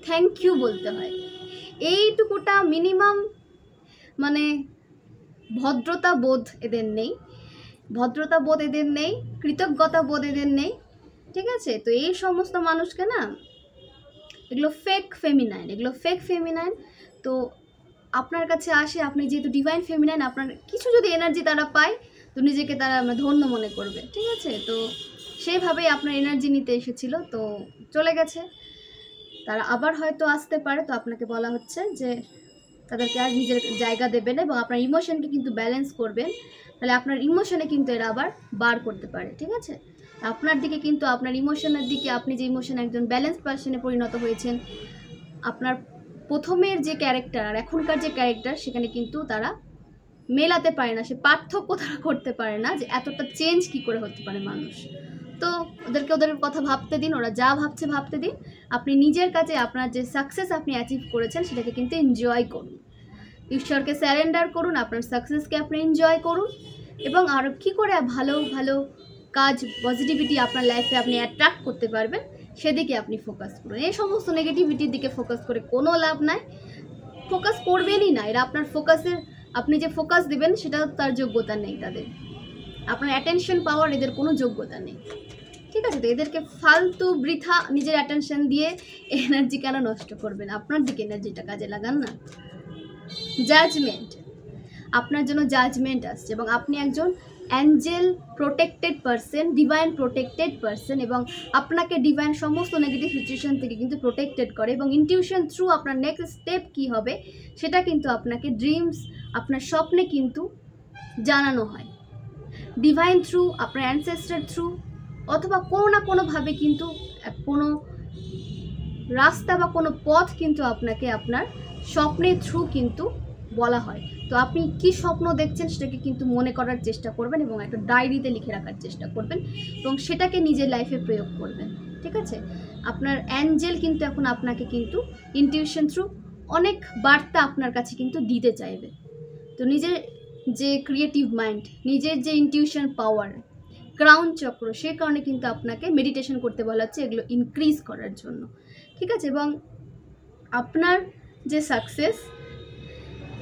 থ্যাংক ইউ বলতে হয়। এইটুকুটা মিনিমাম মানে ভদ্রতা বোধ এদের নেই, কৃতজ্ঞতা বোধ এদের নেই, ঠিক আছে। তো এই সমস্ত মানুষকে না, এগুলো ফেক ফেমিনাইন। তো আপনার কাছে আসে, আপনি যেহেতু ডিভাইন ফেমিনাইন, আপনার কিছু যদি এনার্জি তারা পায়, তো নিজেকে তারা ধন্য মনে করবে, ঠিক আছে। তো সেইভাবেই আপনার এনার্জি নিতে এসেছিল, তো চলে গেছে। তারা আবার হয়তো আসতে পারে, তো আপনাকে বলা হচ্ছে যে তাদেরকে আর নিজের জায়গা দেবেন এবং আপনার ইমোশনকে কিন্তু ব্যালেন্স করবেন, তাহলে আপনার ইমোশনে কিন্তু এরা আবার বার করতে পারে, ঠিক আছে। আপনার দিকে কিন্তু আপনার ইমোশনের দিকে, আপনি যে ইমোশনে একজন ব্যালেন্স পার্সনে পরিণত হয়েছেন, আপনার প্রথমের যে ক্যারেক্টার আর এখনকার যে ক্যারেক্টার, সেখানে কিন্তু তারা মেলাতে পারে না, সে পার্থক্য তারা করতে পারে না যে এতটা চেঞ্জ কি করে হতে পারে মানুষ। তো ওদের কথা ভাবতে দিন, ওরা যা ভাবছে ভাবতে দিন। আপনি নিজের কাছে আপনার যে সাকসেস আপনি অ্যাচিভ করেছেন, সেটাকে কিন্তু এনজয় করুন, ঈশ্বরকে স্যারেন্ডার করুন, আপনার সাকসেসকে আপনি এনজয় করুন এবং আরও কী করে ভালো ভালো কাজ, পজিটিভিটি আপনার লাইফে আপনি অ্যাট্রাক্ট করতে পারবেন, সেদিকে আপনি ফোকাস করুন। এই সমস্ত নেগেটিভিটির দিকে ফোকাস করে কোনো লাভ নাই, ফোকাস করবেনই না, এরা আপনার ফোকাসের আপনি যে ফোকাস দিবেন সেটা তার যোগ্যতা নেই তাদের, আপনার অ্যাটেনশন পাওয়ার এদের কোনো যোগ্যতা নেই, ঠিক আছে? তো এদেরকে ফালতু বৃথা নিজের অ্যাটেনশন দিয়ে এনার্জি কেন নষ্ট করবেন? আপনার দিকে এনার্জিটা কাজে লাগান না। জাজমেন্ট, আপনার জন্য জাজমেন্ট আসছে এবং আপনি একজন Angel protected person, divine protected person, এবং আপনাকে ডিভাইন সমস্ত নেগেটিভ সিচুয়েশন থেকে কিন্তু প্রোটেক্টেড করে এবং ইনটিউশন থ্রু আপনার নেক্সট স্টেপ কী হবে সেটা কিন্তু আপনাকে ড্রিমস, আপনার স্বপ্নে কিন্তু জানানো হয়। ডিভাইন থ্রু, আপনার অ্যানসেস্টার থ্রু, অথবা কোনো না কোনোভাবে কিন্তু কোনো রাস্তা বা কোনো পথ কিন্তু আপনাকে আপনার স্বপ্নের থ্রু কিন্তু বলা হয়। তো আপনি কি স্বপ্ন দেখছেন সেটাকে কিন্তু মনে করার চেষ্টা করবেন এবং একটা ডায়েরিতে লিখে রাখার চেষ্টা করবেন এবং সেটাকে নিজের লাইফে প্রয়োগ করবেন, ঠিক আছে? আপনার অ্যাঞ্জেল কিন্তু এখন আপনাকে কিন্তু ইনটিউশন থ্রু অনেক বার্তা আপনার কাছে কিন্তু দিতে চাইবে। তো নিজের যে ক্রিয়েটিভ মাইন্ড, নিজের যে ইনটিউশন পাওয়ার, ক্রাউন চক্র, সে কারণে কিন্তু আপনাকে মেডিটেশন করতে বলা হচ্ছে এগুলো ইনক্রিজ করার জন্য, ঠিক আছে? এবং আপনার যে সাকসেস,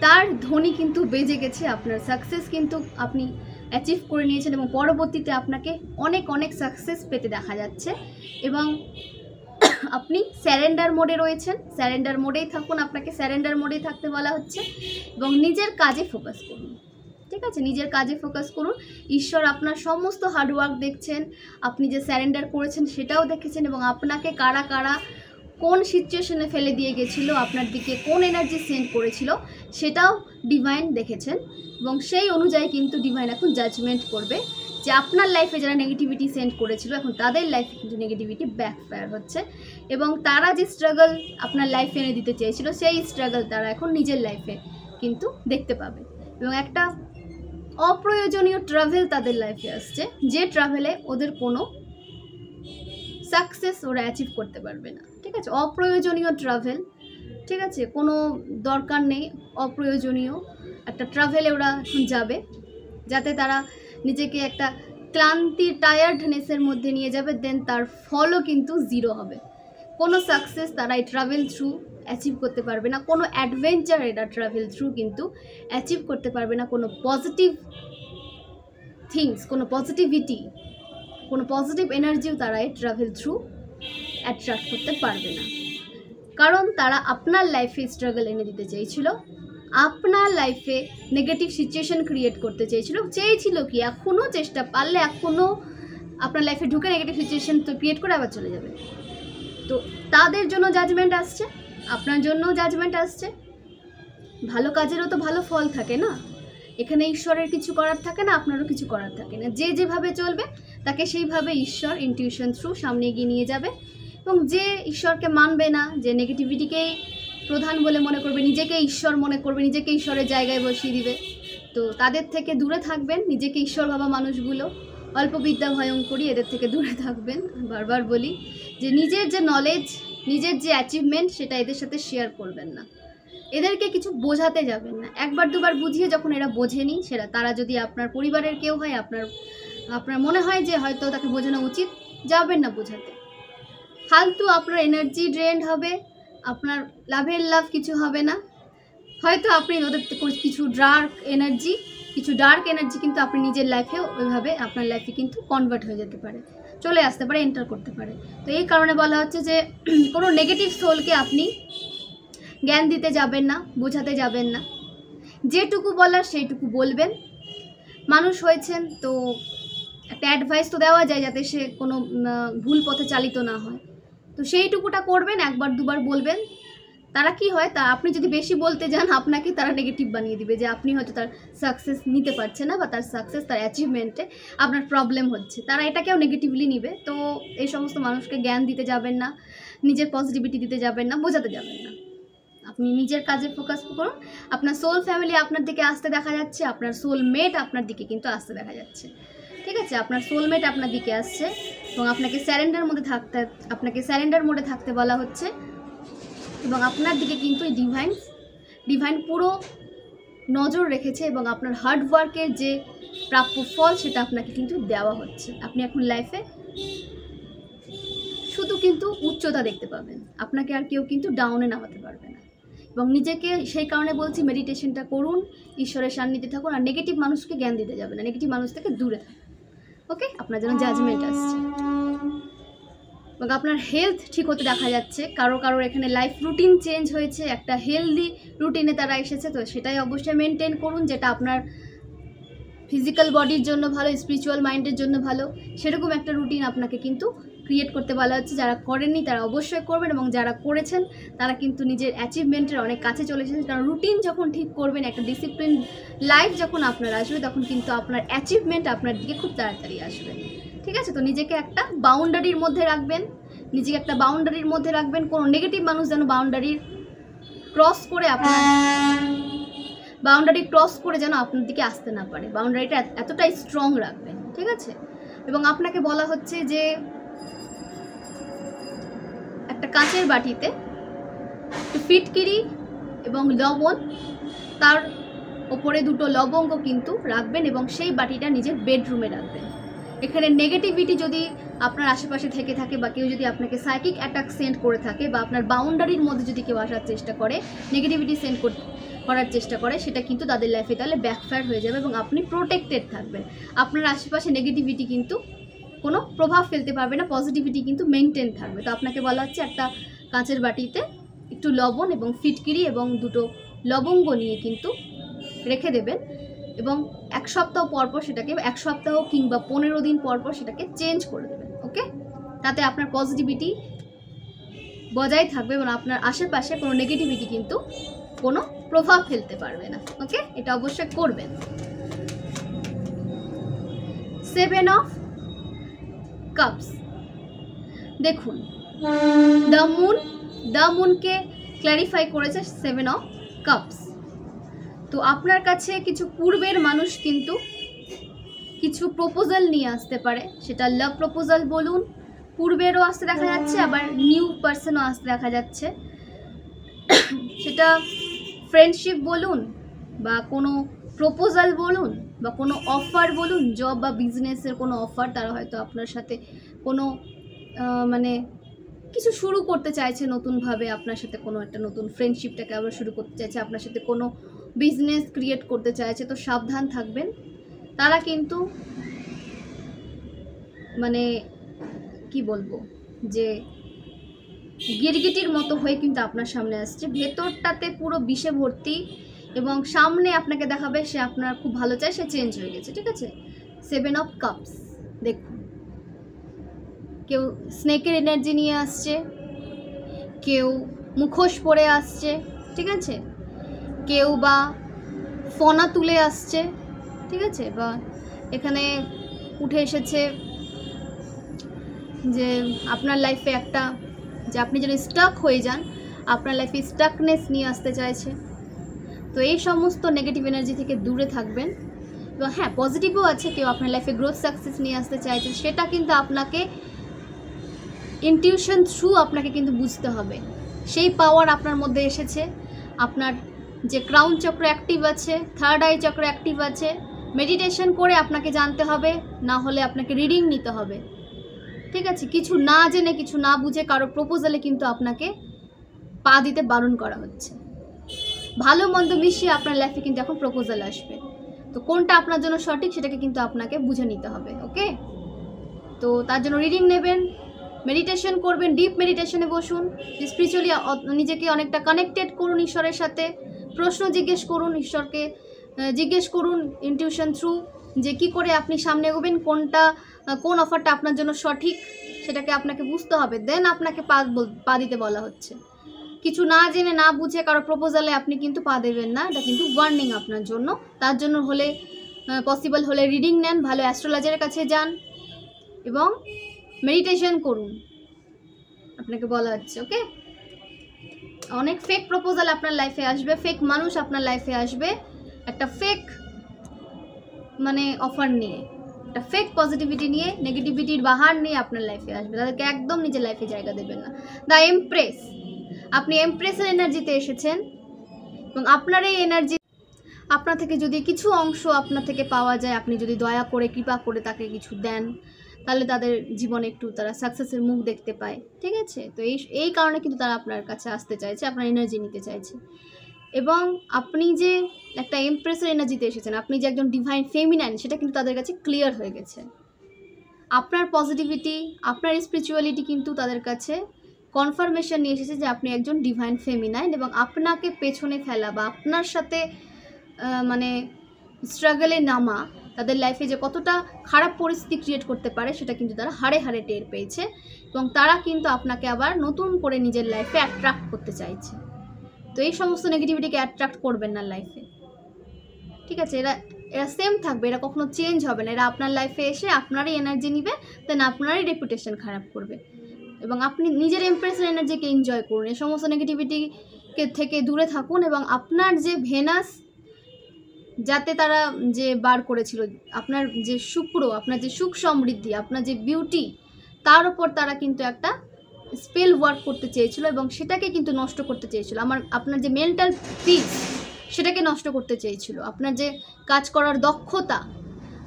তার ধ্বনি কিন্তু বেজে গেছে, আপনার সাকসেস কিন্তু আপনি অ্যাচিভ করে নিয়েছেন এবং পরবর্তীতে আপনাকে অনেক অনেক সাকসেস পেতে দেখা যাচ্ছে এবং আপনি স্যারেন্ডার মোডে রয়েছেন। স্যারেন্ডার মোডেই থাকুন, আপনাকে স্যারেন্ডার মোডেই থাকতে বলা হচ্ছে এবং নিজের কাজে ফোকাস করুন, ঠিক আছে? নিজের কাজে ফোকাস করুন। ঈশ্বর আপনার সমস্ত হার্ডওয়ার্ক দেখছেন, আপনি যে স্যারেন্ডার করেছেন সেটাও দেখেছেন এবং আপনাকে কারা কারা কোন সিচুয়েশনে ফেলে দিয়ে গেছিলো, আপনার দিকে কোন এনার্জি সেন্ড করেছিল সেটাও ডিভাইন দেখেছেন এবং সেই অনুযায়ী কিন্তু ডিভাইন এখন জাজমেন্ট করবে যে আপনার লাইফে যারা নেগেটিভিটি সেন্ড করেছিল এখন তাদের লাইফে কিন্তু নেগেটিভিটি ব্যাকফায়ার হচ্ছে এবং তারা যে স্ট্রাগল আপনার লাইফে এনে দিতে চেয়েছিল সেই স্ট্রাগল তারা এখন নিজের লাইফে কিন্তু দেখতে পাবে এবং একটা অপ্রয়োজনীয় ট্রাভেল তাদের লাইফে আসছে, যে ট্রাভেলে ওদের কোনো সাকসেস ওরা অ্যাচিভ করতে পারবে না, ঠিক আছে? অপ্রয়োজনীয় ট্রাভেল, ঠিক আছে? কোনো দরকার নেই অপ্রয়োজনীয় একটা ট্রাভেলে ওরা এখন যাবে যাতে তারা নিজেকে একটা ক্লান্তির টায়ার্ডনেসের মধ্যে নিয়ে যাবে, দেন তার ফলও কিন্তু জিরো হবে। কোনো সাকসেস তারা এই ট্রাভেল থ্রু অ্যাচিভ করতে পারবে না, কোনো অ্যাডভেঞ্চার এরা ট্রাভেল থ্রু কিন্তু অ্যাচিভ করতে পারবে না, কোনো পজিটিভ থিংস, কোনো পজিটিভিটি, কোনো পজিটিভ এনার্জিও তারা এই ট্রাভেল থ্রু অ্যাট্রাক্ট করতে পারবে না, কারণ তারা আপনার লাইফে স্ট্রাগল এনে দিতে চেয়েছিল, আপনার লাইফে নেগেটিভ সিচুয়েশন ক্রিয়েট করতে চেয়েছিল কি এখনও চেষ্টা পারলে এখনও আপনার লাইফে ঢুকে নেগেটিভ সিচুয়েশন তো ক্রিয়েট করে আবার চলে যাবে। তো তাদের জন্য জাজমেন্ট আসছে, আপনার জন্যও জাজমেন্ট আসছে। ভালো কাজেরও তো ভালো ফল থাকে না, এখানে ঈশ্বরের কিছু করার থাকে না, আপনারও কিছু করার থাকে না। যে যেভাবে চলবে তাকে সেইভাবে ঈশ্বর ইনটিউশন থ্রু সামনে এগিয়ে নিয়ে যাবে এবং যে ঈশ্বরকে মানবে না, যে নেগেটিভিটিকেই প্রধান বলে মনে করবে, নিজেকে ঈশ্বর মনে করবে, নিজেকে ঈশ্বরের জায়গায় বসিয়ে দিবে, তো তাদের থেকে দূরে থাকবেন। নিজেকে ঈশ্বর ভাবা মানুষগুলো অল্প বিদ্যা ভয়ঙ্করী, এদের থেকে দূরে থাকবেন। বারবার বলি যে নিজের যে নলেজ, নিজের যে অ্যাচিভমেন্ট সেটা এদের সাথে শেয়ার করবেন না, এদেরকে কিছু বোঝাতে যাবেন না। একবার দুবার বুঝিয়ে যখন এরা বোঝেনি, সেটা তারা যদি আপনার পরিবারের কেউ হয়, আপনার মনে হয় যে হয়তো তাকে বোঝানো উচিত, যাবেন না বোঝাতে। ফালতু আপনার এনার্জি ড্রেন্ড হবে, আপনার লাভের লাভ কিছু হবে না। হয়তো আপনি ওদের কিছু ডার্ক এনার্জি কিন্তু আপনি নিজের লাইফেও ওইভাবে আপনার লাইফে কিন্তু কনভার্ট হয়ে যেতে পারে, চলে আসতে পারে, এন্টার করতে পারে। তো এই কারণে বলা হচ্ছে যে কোনো নেগেটিভ সোলকে আপনি জ্ঞান দিতে যাবেন না, বোঝাতে যাবেন না। যেটুকু বলার সেইটুকু বলবেন। মানুষ হয়েছেন তো একটা অ্যাডভাইস তো দেওয়া যায় যাতে সে কোনো ভুল পথে চালিত না হয়, তো সেইটুকুটা করবেন, একবার দুবার বলবেন। তারা কি হয়, তা আপনি যদি বেশি বলতে যান আপনাকে তারা নেগেটিভ বানিয়ে দিবে, যে আপনি হয়তো তার সাকসেস নিতে পারছেন না বা তার সাকসেস, তার অ্যাচিভমেন্টে আপনার প্রবলেম হচ্ছে, তারা এটাকেও নেগেটিভলি নিবে। তো এই সমস্ত মানুষকে জ্ঞান দিতে যাবেন না, নিজের পজিটিভিটি দিতে যাবেন না, বোঝাতে যাবেন না। আপনি নিজের কাজে ফোকাস করুন। আপনার সোল ফ্যামিলি আপনার দিকে আসতে দেখা যাচ্ছে, আপনার সোলমেট আপনার দিকে কিন্তু আসতে দেখা যাচ্ছে, ঠিক আছে? আপনার সোলমেট আপনার দিকে আসছে এবং আপনাকে স্যারেন্ডার মোডে থাকতে বলা হচ্ছে এবং আপনার দিকে কিন্তু এই ডিভাইন পুরো নজর রেখেছে এবং আপনার হার্ড ওয়ার্কের যে প্রাপ্য ফল সেটা আপনাকে কিন্তু দেওয়া হচ্ছে। আপনি এখন লাইফে শুধু কিন্তু উচ্চতা দেখতে পাবেন, আপনাকে আর কেউ কিন্তু ডাউনে নামাতে পারবে না। এবং নিজেকে সেই কারণে বলছি মেডিটেশনটা করুন, ঈশ্বরের সান্নিধ্যে থাকুন, আর নেগেটিভ মানুষকে জ্ঞান দিতে যাবে না, নেগেটিভ মানুষ থেকে দূরে থাকুন। ওকে, আপনার যেন জাজমেন্ট আসছে এবং আপনার হেলথ ঠিক হতে দেখা যাচ্ছে। কারোর এখানে লাইফ রুটিন চেঞ্জ হয়েছে, একটা হেলদি রুটিনে তারা এসেছে, তো সেটাই অবশ্যই মেনটেন করুন, যেটা আপনার ফিজিক্যাল বডির জন্য ভালো, স্পিরিচুয়াল মাইন্ডের জন্য ভালো। সেরকম একটা রুটিন আপনাকে কিন্তু ক্রিয়েট করতে বলা হচ্ছে। যারা করেননি তারা অবশ্যই করবেন, এবং যারা করেছেন তারা কিন্তু নিজের অ্যাচিভমেন্টের অনেক কাছে চলে এসেছেন। কারণ রুটিন যখন ঠিক করবেন, একটা ডিসিপ্লিন লাইফ যখন আপনার আসবে, তখন কিন্তু আপনার অ্যাচিভমেন্ট আপনার দিকে খুব তাড়াতাড়ি আসবে। ঠিক আছে, তো নিজেকে একটা বাউন্ডারির মধ্যে রাখবেন, কোনো নেগেটিভ মানুষ যেন বাউন্ডারি ক্রস করে যেন আপনার দিকে আসতে না পারে। বাউন্ডারিটা এতটাই স্ট্রং রাখবেন, ঠিক আছে। এবং আপনাকে বলা হচ্ছে যে একটা কাঁচের বাটিতে একটু ফিটকিরি এবং লবণ, তার ওপরে 2টো লবঙ্গ কিন্তু রাখবেন, এবং সেই বাটিটা নিজের বেডরুমে রাখবেন। এখানে নেগেটিভিটি যদি আপনার আশেপাশে থেকে থাকে, বা কেউ যদি আপনাকে সাইকিক অ্যাটাক সেন্ড করে থাকে, বা আপনার বাউন্ডারির মধ্যে যদি কেউ আসার চেষ্টা করে, নেগেটিভিটি সেন্ড করার চেষ্টা করে, সেটা কিন্তু তাদের লাইফে তাহলে ব্যাকফায়ার হয়ে যাবে, এবং আপনি প্রোটেক্টেড থাকবেন। আপনার আশেপাশে নেগেটিভিটি কিন্তু কোনো প্রভাব ফেলতে পারবে না, পজিটিভিটি কিন্তু মেনটেন থাকবে। তো আপনাকে বলা হচ্ছে একটা কাঁচের বাটিতে একটু লবণ এবং ফিটকিরি এবং 2টো লবঙ্গ নিয়ে কিন্তু রেখে দেবেন, এবং 1 সপ্তাহ পরপর সেটাকে, 1 সপ্তাহ কিংবা 15 দিন পরপর সেটাকে চেঞ্জ করে দেবেন। ওকে, তাতে আপনার পজিটিভিটি বজায় থাকবে, এবং আপনার আশেপাশে কোনো নেগেটিভিটি কিন্তু কোনো প্রভাব ফেলতে পারবে না। ওকে, এটা অবশ্যই করবেন। 7 অফ কাপস, দেখুন দ্য মুনকে ক্ল্যারিফাই করেছে 7 অফ কাপস। তো আপনার কাছে কিছু পূর্বের মানুষ কিন্তু কিছু প্রপোজাল নিয়ে আসতে পারে, সেটা লাভ প্রপোজাল বলুন, পূর্বেরও আসতে দেখা যাচ্ছে, আবার নিউ পার্সনও আসতে দেখা যাচ্ছে। সেটা ফ্রেন্ডশিপ বলুন, বা কোনো প্রপোজাল বলুন, বা কোনো অফার বলুন, জব বা বিজনেসের কোনো অফার, তারা হয়তো আপনার সাথে কোনো মানে কিছু শুরু করতে চাইছে নতুনভাবে, আপনার সাথে কোনো একটা নতুন ফ্রেন্ডশিপটাকে আবার শুরু করতে চাইছে, আপনার সাথে কোনো বিজনেস ক্রিয়েট করতে চাইছে। তো সাবধান থাকবেন, তারা কিন্তু মানে কি বলবো, যে গিরগিটির মতো হয়ে কিন্তু আপনার সামনে আসছে, ভেতরটাতে পুরো বিষে ভর্তি, এবং সামনে আপনাকে দেখাবে সে আপনার খুব ভালো চায়, সে চেঞ্জ হয়ে গেছে। ঠিক আছে, 7 অফ কাপস, দেখুন কেউ স্নেকের এনার্জি নিয়ে আসছে, কেউ মুখোশ পরে আসছে, ঠিক আছে, কেউ বা ফনা তুলে আসছে, ঠিক আছে, বা এখানে উঠে এসেছে যে আপনার লাইফে একটা, যে আপনি যেন স্টাক হয়ে যান, আপনার লাইফে স্টাকনেস নিয়ে আসতে চাইছে। তো এই সমস্ত নেগেটিভ এনার্জি থেকে দূরে থাকবেন। এবং হ্যাঁ, পজিটিভও আছে, কেউ আপনার লাইফে গ্রোথ সাকসেস নিয়ে আসতে চাইছে, সেটা কিন্তু আপনাকে ইনটিউশন থ্রু আপনাকে কিন্তু বুঝতে হবে। সেই পাওয়ার আপনার মধ্যে এসেছে, আপনার যে ক্রাউন চক্র অ্যাক্টিভ আছে, থার্ড আই চক্র অ্যাক্টিভ আছে, মেডিটেশন করে আপনাকে জানতে হবে, না হলে আপনাকে রিডিং নিতে হবে। ঠিক আছে, কিছু না জেনে, কিছু না বুঝে কারো প্রপোজালে কিন্তু আপনাকে পা দিতে বারণ করা হচ্ছে। ভালো মন্দ মিশিয়ে আপনার লাইফে কিন্তু এখন প্রপোজাল আসবে, তো কোনটা আপনার জন্য সঠিক সেটাকে কিন্তু আপনাকে বুঝে নিতে হবে। ওকে, তো তার জন্য রিডিং নেবেন, মেডিটেশন করবেন, ডিপ মেডিটেশনে বসুন, স্পিরিচুয়ালি নিজেকে অনেকটা কানেক্টেড করুন ঈশ্বরের সাথে, প্রশ্ন জিজ্ঞেস করুন, ঈশ্বরকে জিজ্ঞেস করুন ইনটিউশন থ্রু, যে কি করে আপনি সামনে এগোবেন, কোন অফারটা আপনার জন্য সঠিক সেটাকে আপনাকে বুঝতে হবে, দেন আপনাকে পা দিতে বলা হচ্ছে। কিছু না জেনে না বুঝে কারো প্রপোজালে আপনি কিন্তু পা দেবেন না, এটা কিন্তু ওয়ার্নিং আপনার জন্য। তার জন্য হলে পসিবল হলে রিডিং নেন, ভালো অ্যাস্ট্রোলজারের কাছে যান এবং মেডিটেশন করুন, আপনাকে বলা হচ্ছে। ওকে, অনেক ফেক প্রপোজাল আপনার লাইফে আসবে, ফেক মানুষ আপনার লাইফে আসবে, একটা ফেক মানে অফার নিয়ে, একটা ফেক পজিটিভিটি নিয়ে, নেগেটিভিটির বাহার নিয়ে আপনার লাইফে আসবে, তাদেরকে একদম নিজের লাইফে জায়গা দেবেন না। দ্য এমপ্রেস, আপনি এমপ্রেসের এনার্জিতে এসেছেন, এবং আপনার এই এনার্জি আপনার থেকে যদি কিছু অংশ আপনার থেকে পাওয়া যায়, আপনি যদি দয়া করে কৃপা করে তাকে কিছু দেন, তাহলে তাদের জীবনে একটু তারা সাকসেসের মুখ দেখতে পায়। ঠিক আছে, তো এই কারণে কিন্তু তারা আপনার কাছে আসতে চাইছে, আপনার এনার্জি নিতে চাইছে। এবং আপনি যে একটা এমপ্রেসের এনার্জিতে এসেছেন, আপনি যে একজন ডিভাইন ফেমিনাইন, সেটা কিন্তু তাদের কাছে ক্লিয়ার হয়ে গেছে। আপনার পজিটিভিটি, আপনার স্পিরিচুয়ালিটি কিন্তু তাদের কাছে কনফার্মেশন নিয়ে এসেছে যে আপনি একজন ডিভাইন ফেমিনাইন, এবং আপনাকে পেছনে ফেলা বা আপনার সাথে মানে স্ট্রাগলে নামা তাদের লাইফে যে কতটা খারাপ পরিস্থিতি ক্রিয়েট করতে পারে সেটা কিন্তু তারা হাড়ে হাড়ে টের পেয়েছে, এবং তারা কিন্তু আপনাকে আবার নতুন করে নিজের লাইফে অ্যাট্রাক্ট করতে চাইছে। তো এই সমস্ত নেগেটিভিটিকে অ্যাট্রাক্ট করবেন না লাইফে। ঠিক আছে, এরা সেম থাকবে, এরা কখনো চেঞ্জ হবে না। এরা আপনার লাইফে এসে আপনারই এনার্জি নিবে, দেন আপনারই রেপুটেশন খারাপ করবে। এবং আপনি নিজের এমপ্রেসের এনার্জিকে এনজয় করুন, এই সমস্ত নেগেটিভিটিকে থেকে দূরে থাকুন। এবং আপনার যে ভেনাস যাতে তারা যে বার করেছিল, আপনার যে শুক্র, আপনার যে সুখ সমৃদ্ধি, আপনার যে বিউটি, তার উপর তারা কিন্তু একটা স্পেল ওয়ার্ক করতে চেয়েছিল, এবং সেটাকে কিন্তু নষ্ট করতে চেয়েছিল। আপনার যে মেন্টাল পিস, সেটাকে নষ্ট করতে চেয়েছিল। আপনার যে কাজ করার দক্ষতা,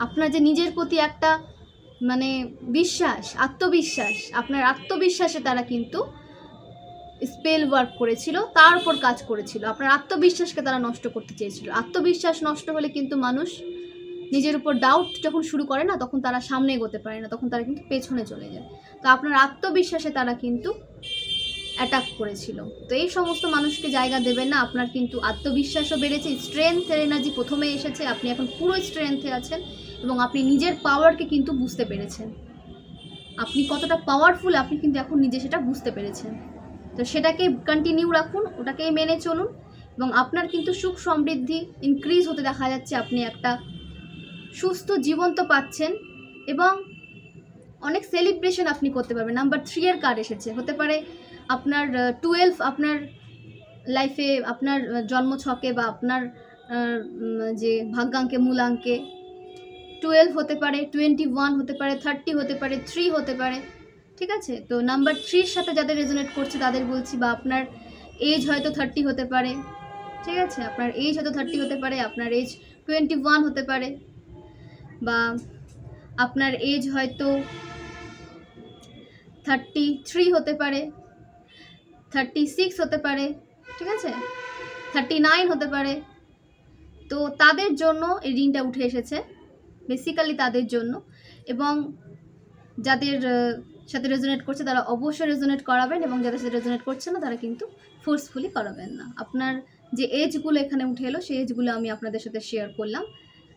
আপনার যে নিজের প্রতি একটা মানে বিশ্বাস, আত্মবিশ্বাস, আপনার আত্মবিশ্বাসে তারা কিন্তু স্পেল ওয়ার্ক করেছিল, তার উপর কাজ করেছিল। আপনার আত্মবিশ্বাসকে তারা নষ্ট করতে চেয়েছিল। আত্মবিশ্বাস নষ্ট হলে কিন্তু মানুষ নিজের উপর ডাউট যখন শুরু করে না, তখন তারা সামনে এগোতে পারে না, তখন তারা কিন্তু পেছনে চলে যায়। তো আপনার আত্মবিশ্বাসে তারা কিন্তু অ্যাটাক করেছিল। তো এই সমস্ত মানুষকে জায়গা দেবেন না। আপনার কিন্তু আত্মবিশ্বাসও বেড়েছে, স্ট্রেংথের এনার্জি প্রথমে এসেছে, আপনি এখন পুরো স্ট্রেংথে আছেন, এবং আপনি নিজের পাওয়ারকে কিন্তু বুঝতে পেরেছেন। আপনি কতটা পাওয়ারফুল আপনি কিন্তু এখন নিজে সেটা বুঝতে পেরেছেন। তো সেটাকে কন্টিনিউ রাখুন, ওটাকে মেনে চলুন, এবং আপনার কিন্তু সুখ সমৃদ্ধি ইনক্রিজ হতে দেখা যাচ্ছে। আপনি একটা সুস্থ জীবন তো পাচ্ছেন, এবং অনেক সেলিব্রেশন আপনি করতে পারবেন। নাম্বার 3 এর কার্ড এসেছে, হতে পারে আপনার 12 আপনার লাইফে, আপনার জন্মছকে বা আপনার যে ভাগ্যাঙ্কে, মূলাঙ্কে 12 হতে পারে, 21 হতে পারে, 30 হতে পারে, 3 হতে পারে। ঠিক আছে, তো নাম্বার 3 এর সাথে যাদের রেজোনেট করছে তাদের বলছি, বা আপনার এজ হয়তো 30 হতে পারে। ঠিক আছে, আপনার এজ হয়তো 30 হতে পারে, আপনার এজ 21 হতে পারে, বা আপনার এজ হয়তো 33 হতে পারে, 36 হতে পারে। ঠিক আছে, 39 হতে পারে। তো তাদের জন্য এই ঋণটা উঠে এসেছে, বেসিক্যালি তাদের জন্য। এবং যাদের সাথে রেজোনেট করছে তারা অবশ্যই রেজোনেট করাবেন, এবং যাদের সাথে রেজোনেট করছে না তারা কিন্তু ফোর্সফুলি করাবেন না। আপনার যে এজগুলো এখানে উঠে এলো, সেই এজগুলো আমি আপনাদের সাথে শেয়ার করলাম।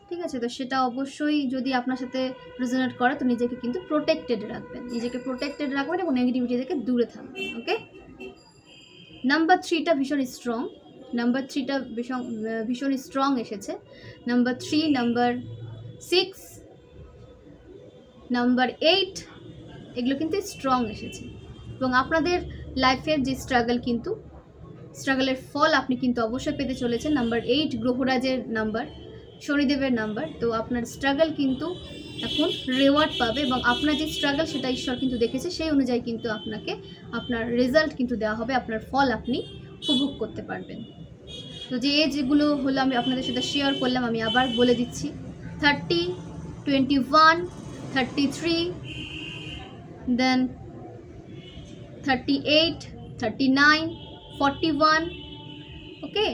ঠিক আছে, তো সেটা অবশ্যই যদি আপনার সাথে রেজোনেট করে, তো নিজেকে কিন্তু প্রোটেক্টেড রাখবেন, নিজেকে প্রোটেক্টেড রাখবেন, এবং নেগেটিভিটি থেকে দূরে থাকবেন। ওকে, নাম্বার 3টা ভীষণ স্ট্রং, নাম্বার 3টা ভীষণ স্ট্রং এসেছে। নাম্বার 3, নাম্বার 6, নাম্বার 8, এগুলো কিন্তু স্ট্রং এসেছে। এবং আপনাদের লাইফের যে স্ট্রাগলের ফল আপনি কিন্তু অবশ্যই পেতে চলেছেন। নাম্বার 8 গ্রহরাজের নাম্বার, শনিদেবের নাম্বার। তো আপনার স্ট্রাগল কিন্তু এখন রেওয়ার্ড পাবে, এবং আপনার যে স্ট্রাগল সেটা ঈশ্বর কিন্তু দেখেছে, সেই অনুযায়ী কিন্তু আপনাকে আপনার রেজাল্ট কিন্তু দেওয়া হবে, আপনার ফল আপনি উপভোগ করতে পারবেন। তো যে এজগুলো হলো আমি আপনাদের সাথে শেয়ার করলাম, আমি আবার বলে দিচ্ছি, 30, 21, 33, দেন 38, 39, 41। ওকে,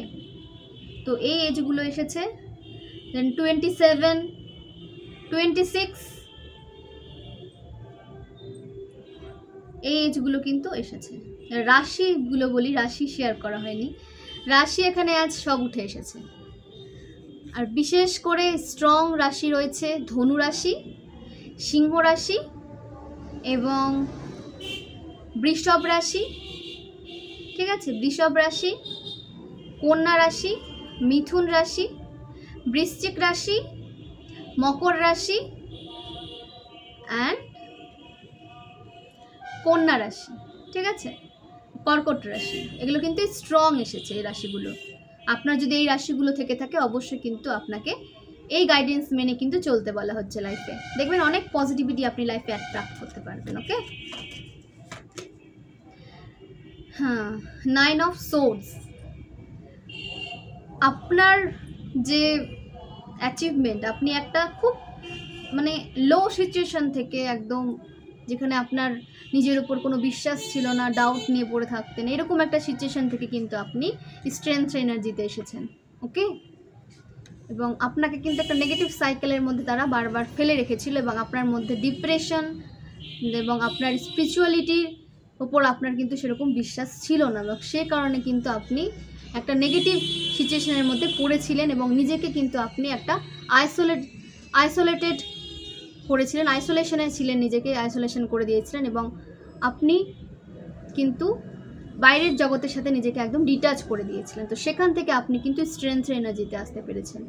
তো এই এজগুলো এসেছে। দেন 27, 26, এই এজগুলো কিন্তু এসেছে। রাশিগুলো বলি, রাশি শেয়ার করা হয়নি, রাশি এখানে আজ সব উঠে এসেছে। আর বিশেষ করে স্ট্রং রাশি রয়েছে ধনু রাশি, সিংহ রাশি, এবং বৃষভ রাশি। ঠিক আছে, বৃষভ রাশি, কন্যা রাশি, মিথুন রাশি, বৃশ্চিক রাশি, মকর রাশি অ্যান্ড কন্যা রাশি। ঠিক আছে, কর্কট রাশি, এগুলো কিন্তু স্ট্রং এসেছে এই রাশিগুলো। আপনার যদি এই রাশিগুলো থেকে থাকে, অবশ্যই কিন্তু আপনাকে এই গাইডেন্স মেনে কিন্তু চলতে বলা হচ্ছে লাইফে। দেখবেন অনেক পজিটিভিটি আপনি লাইফে অ্যাট্রাক্ট করতে পারবেন। ওকে, হ্যাঁ, 9 অফ সোর্ডস, আপনার যে অ্যাচিভমেন্ট, আপনি একটা খুব মানে লো সিচুয়েশন থেকে একদম যেখানে আপনার নিজের উপর কোনো বিশ্বাস ছিল না, ডাউট নিয়ে পড়ে থাকতেন, এরকম একটা সিচুয়েশন থেকে কিন্তু আপনি স্ট্রেংথ এনার্জিতে এসেছেন। ওকে, এবং আপনাকে কিন্তু একটা নেগেটিভ সাইকেলের মধ্যে তারা বারবার ফেলে রেখেছিল এবং আপনার মধ্যে ডিপ্রেশন এবং আপনার স্পিরিচুয়ালিটির ওপর আপনার কিন্তু সেরকম বিশ্বাস ছিল না, এবং সে কারণে কিন্তু আপনি একটা নেগেটিভ সিচুয়েশনের মধ্যে পড়েছিলেন এবং নিজেকে কিন্তু আপনি একটা আইসোলেটেড করেছিলেন, আইসোলেশনে ছিলেন, নিজেকে আইসোলেশন করে দিয়েছিলেন এবং আপনি কিন্তু বাইরের জগতের সাথে নিজেকে একদম ডিটাচ করে দিয়েছিলেন। তো সেখান থেকে আপনি কিন্তু স্ট্রেংথ এনার্জিতে আসতে পেরেছেন।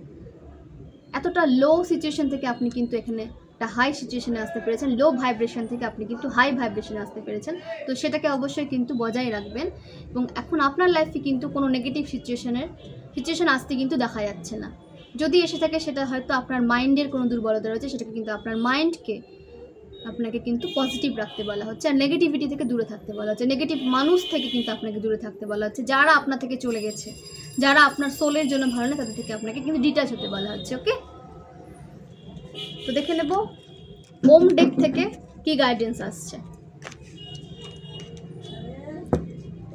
এতটা লো সিচুয়েশন থেকে আপনি কিন্তু এখানে একটা হাই সিচুয়েশনে আসতে পেরেছেন, লো ভাইব্রেশন থেকে আপনি কিন্তু হাই ভাইব্রেশনে আসতে পেরেছেন। তো সেটাকে অবশ্যই কিন্তু বজায় রাখবেন এবং এখন আপনার লাইফে কিন্তু কোনো নেগেটিভ সিচুয়েশন আসতে কিন্তু দেখা যাচ্ছে না। যদি এসে থাকে সেটা হয়তো আপনার মাইন্ডের কোনো দুর্বলতা রয়েছে, সেটাকে কিন্তু আপনার মাইন্ডকে আপনাকে কিন্তু পজিটিভ রাখতে বলা হচ্ছে, আর নেগেটিভিটি থেকে দূরে থাকতে বলা হচ্ছে, নেগেটিভ মানুষ থেকে কিন্তু আপনাকে দূরে থাকতে বলা হচ্ছে, যারা আপনার থেকে চলে গেছে, যারা আপনার সোলের জন্য ভালো না, তাদের থেকে আপনাকে কিন্তু ডিটাচ হতে বলা হচ্ছে। ওকে, তো দেখে নেব ওম ডেক থেকে কি গাইডেন্স আসছে।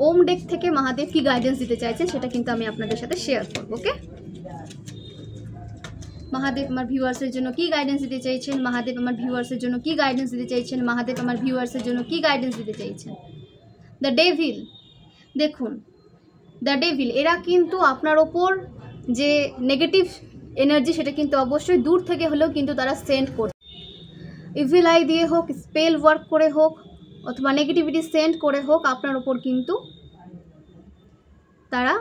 ওম ডেক থেকে মহাদেব কি গাইডেন্স দিতে চাইছেন সেটা কিন্তু আমি আপনাদের সাথে শেয়ার করব। ওকে, মহাদেব আমার ভিউয়ার্সের জন্য কি গাইডেন্স দিতে চাইছেন, মহাদেব আমার ভিউয়ার্সের জন্য কি গাইডেন্স দিতে চাইছেন, মহাদেব আমার ভিউয়ার্সের জন্য কি গাইডেন্স দিতে চাইছেন। দ্য ডেভিল, দেখুন দ্য ডেভিল, এরা কিন্তু আপনার ওপর যে নেগেটিভ এনার্জি সেটা কিন্তু অবশ্যই দূর থেকে হলেও কিন্তু তারা সেন্ড করছে, ইভিল আই দিয়ে হোক, স্পেল ওয়ার্ক করে হোক, অথবা নেগেটিভিটি সেন্ড করে হোক, আপনার ওপর কিন্তু তারা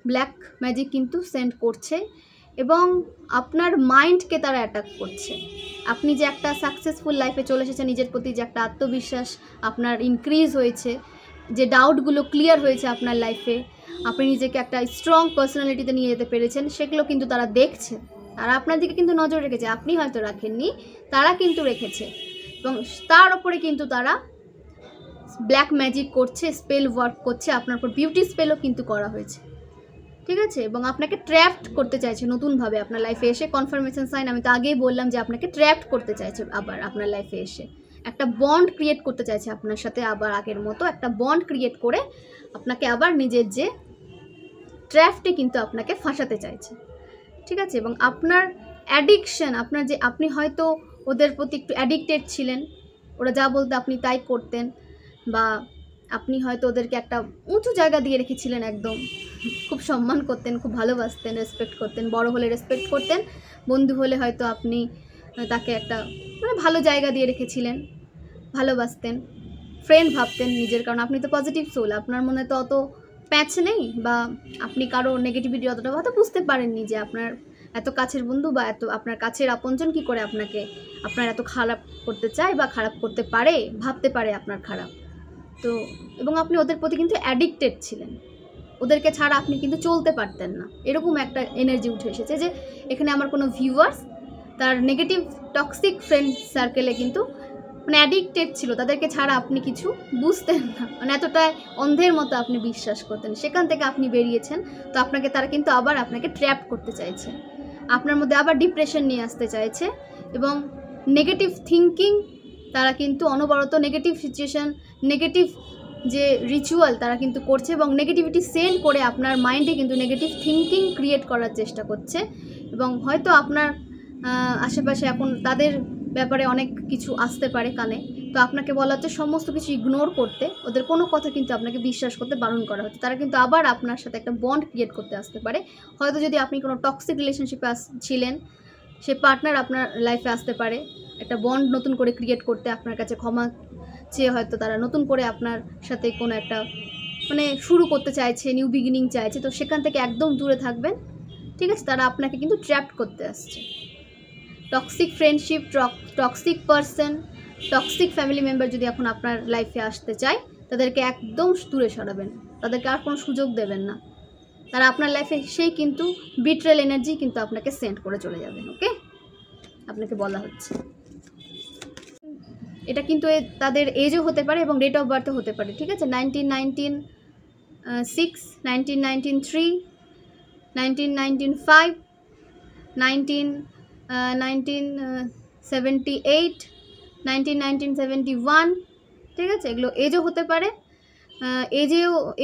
ব্ল্যাক ম্যাজিক কিন্তু সেন্ড করছে এবং আপনার মাইন্ডকে তারা অ্যাটাক করছে। আপনি যে একটা সাকসেসফুল লাইফে চলে এসেছেন, নিজের প্রতি যে একটা আত্মবিশ্বাস আপনার ইনক্রিজ হয়েছে, যে ডাউটগুলো ক্লিয়ার হয়েছে আপনার লাইফে, আপনি নিজেকে একটা স্ট্রং পার্সোনালিটিতে নিয়ে যেতে পেরেছেন, সেগুলো কিন্তু তারা দেখছে। তারা আপনার দিকে কিন্তু নজর রেখেছে, আপনি হয়তো রাখেননি, তারা কিন্তু রেখেছে এবং তার ওপরে কিন্তু তারা ব্ল্যাক ম্যাজিক করছে, স্পেল ওয়ার্ক করছে, আপনার উপর বিউটি স্পেলও কিন্তু করা হয়েছে। ঠিক আছে, এবং আপনাকে ট্র্যাপড করতে চাইছে নতুনভাবে আপনার লাইফে এসে। কনফার্মেশন সাইন আমি তো আগেই বললাম যে আপনাকে ট্র্যাপড করতে চাইছে, আবার আপনার লাইফে এসে একটা বন্ড ক্রিয়েট করতে চাইছে আপনার সাথে, আবার আগের মতো একটা বন্ড ক্রিয়েট করে আপনাকে আবার নিজের যে ট্র্যাপটে কিন্তু আপনাকে ফাঁসাতে চাইছে। ঠিক আছে, এবং আপনার অ্যাডিকশন, আপনার যে আপনি হয়তো ওদের প্রতি একটু অ্যাডিক্টেড ছিলেন, ওরা যা বলতে আপনি তাই করতেন, বা আপনি হয়তো ওদেরকে একটা উঁচু জায়গা দিয়ে রেখেছিলেন, একদম খুব সম্মান করতেন, খুব ভালোবাসতেন, রেসপেক্ট করতেন, বড় হলে রেসপেক্ট করতেন, বন্ধু হলে হয়তো আপনি তাকে একটা মানে ভালো জায়গা দিয়ে রেখেছিলেন, ভালোবাসতেন, ফ্রেন্ড ভাবতেন নিজের, কারণ আপনি তো পজিটিভ সোল, আপনার মনে তো অত প্যাচ নেই, বা আপনি কারো নেগেটিভিটি অতটা হয়তো বুঝতে পারেননি যে আপনার এত কাছের বন্ধু বা এত আপনার কাছের আপনজন কী করে আপনাকে আপনার এত খারাপ করতে চায় বা খারাপ করতে পারে, ভাবতে পারে আপনার খারাপ। তো এবং আপনি ওদের প্রতি কিন্তু অ্যাডিক্টেড ছিলেন, ওদেরকে ছাড়া আপনি কিন্তু চলতে পারতেন না, এরকম একটা এনার্জি উঠে এসেছে যে এখানে আমার কোনো ভিউয়ার্স তার নেগেটিভ টক্সিক ফ্রেন্ড সার্কেলে কিন্তু মানে অ্যাডিক্টেড ছিল, তাদেরকে ছাড়া আপনি কিছু বুঝতেন না, মানে এতটাই অন্ধের মতো আপনি বিশ্বাস করতেন। সেখান থেকে আপনি বেরিয়েছেন, তো আপনাকে তারা কিন্তু আবার আপনাকে ট্র্যাপ করতে চাইছে, আপনার মধ্যে আবার ডিপ্রেশন নিয়ে আসতে চাইছে এবং নেগেটিভ থিঙ্কিং, তারা কিন্তু অনবরত নেগেটিভ সিচুয়েশন, নেগেটিভ যে রিচুয়াল তারা কিন্তু করছে এবং নেগেটিভিটি সেন্ড করে আপনার মাইন্ডে কিন্তু নেগেটিভ থিঙ্কিং ক্রিয়েট করার চেষ্টা করছে। এবং হয়তো আপনার আশেপাশে এখন তাদের ব্যাপারে অনেক কিছু আসতে পারে কানে, তো আপনাকে বলা হচ্ছে সমস্ত কিছু ইগনোর করতে, ওদের কোনো কথা কিন্তু আপনাকে বিশ্বাস করতে বারণ করা হচ্ছে। তারা কিন্তু আবার আপনার সাথে একটা বন্ড ক্রিয়েট করতে আসতে পারে, হয়তো যদি আপনি কোনো টক্সিক রিলেশনশিপে ছিলেন, সে পার্টনার আপনার লাইফে আসতে পারে একটা বন্ড নতুন করে ক্রিয়েট করতে, আপনার কাছে ক্ষমা চেয়ে হয়তো তারা নতুন করে আপনার সাথে কোনো একটা মানে শুরু করতে চাইছে, নিউ বিগিনিং চাইছে, তো সেখান থেকে একদম দূরে থাকবেন। ঠিক আছে, তারা আপনাকে কিন্তু ট্র্যাপড করতে আসছে। Toxic friendship, toxic person, toxic family member যদি এখন আপনার লাইফে আসতে চায়, তাদেরকে একদম দূরে সরাবেন, তাদেরকে আর কোনো সুযোগ দেবেন না। তারা আপনার লাইফে সেই কিন্তু বিট্রেল এনার্জি কিন্তু আপনাকে সেন্ড করে চলে যাবেন। ওকে, আপনাকে বলা হচ্ছে এটা কিন্তু তাদের এজও হতে পারে এবং ডেট অফ বার্থও হতে পারে। ঠিক আছে, 1996, 1993, 1995, 1978, 1971, ঠিক আছে? এগুলো এজও হতে পারে,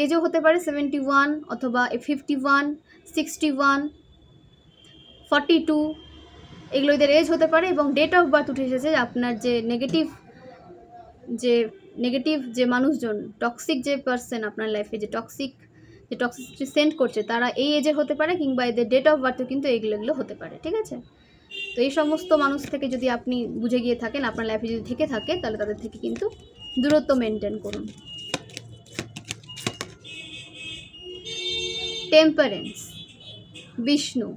এজও হতে পারে 71 অথবা 51, 61, 42, এগুলো এদের এজ হতে পারে। এবং ডেট অফ বার্থ উঠে এসেছে আপনার যে নেগেটিভ যে মানুষজন, টক্সিক যে পার্সন আপনার লাইফে যে টক্সিসিটি সেন্ড করছে, তারা এই এজের হতে পারে, কিংবা এদের ডেট অফ বার্থও কিন্তু এগুলো হতে পারে, ঠিক আছে? তো এই সমস্ত মানুষ থেকে যদি আপনি বুঝে গিয়ে থাকেন, আপনার লাইফে যদি থেকে থাকে, তাহলে তাদের থেকে কিন্তু দূরত্ব মেনটেন করুন। টেম্পারেন্স, বিষ্ণু,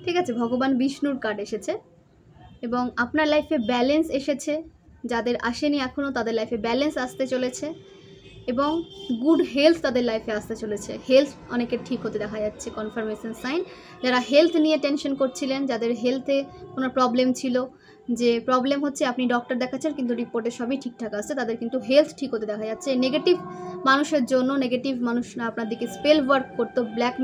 ঠিক আছে? ভগবান বিষ্ণুর কার্ড এসেছে এবং আপনার লাইফে ব্যালেন্স এসেছে। যাদের আসেনি এখনও, তাদের লাইফে ব্যালেন্স আসতে চলেছে এবং গুড হেলথ তাদের লাইফে আসতে চলেছে। হেলথ অনেকের ঠিক হতে দেখা যাচ্ছে, কনফার্মেশন সাইন। যারা হেলথ নিয়ে টেনশন করছিলেন, যাদের হেলথে কোনো প্রবলেম ছিল, যে প্রবলেম হচ্ছে আপনি ডক্টর দেখাচ্ছেন কিন্তু রিপোর্টে সবই ঠিকঠাক আসছে, তাদের কিন্তু হেলথ ঠিক হতে দেখা যাচ্ছে। নেগেটিভ মানুষের জন্য, নেগেটিভ মানুষরা আপনার দিকে স্পেল ওয়ার্ক করতো, ব্ল্যাক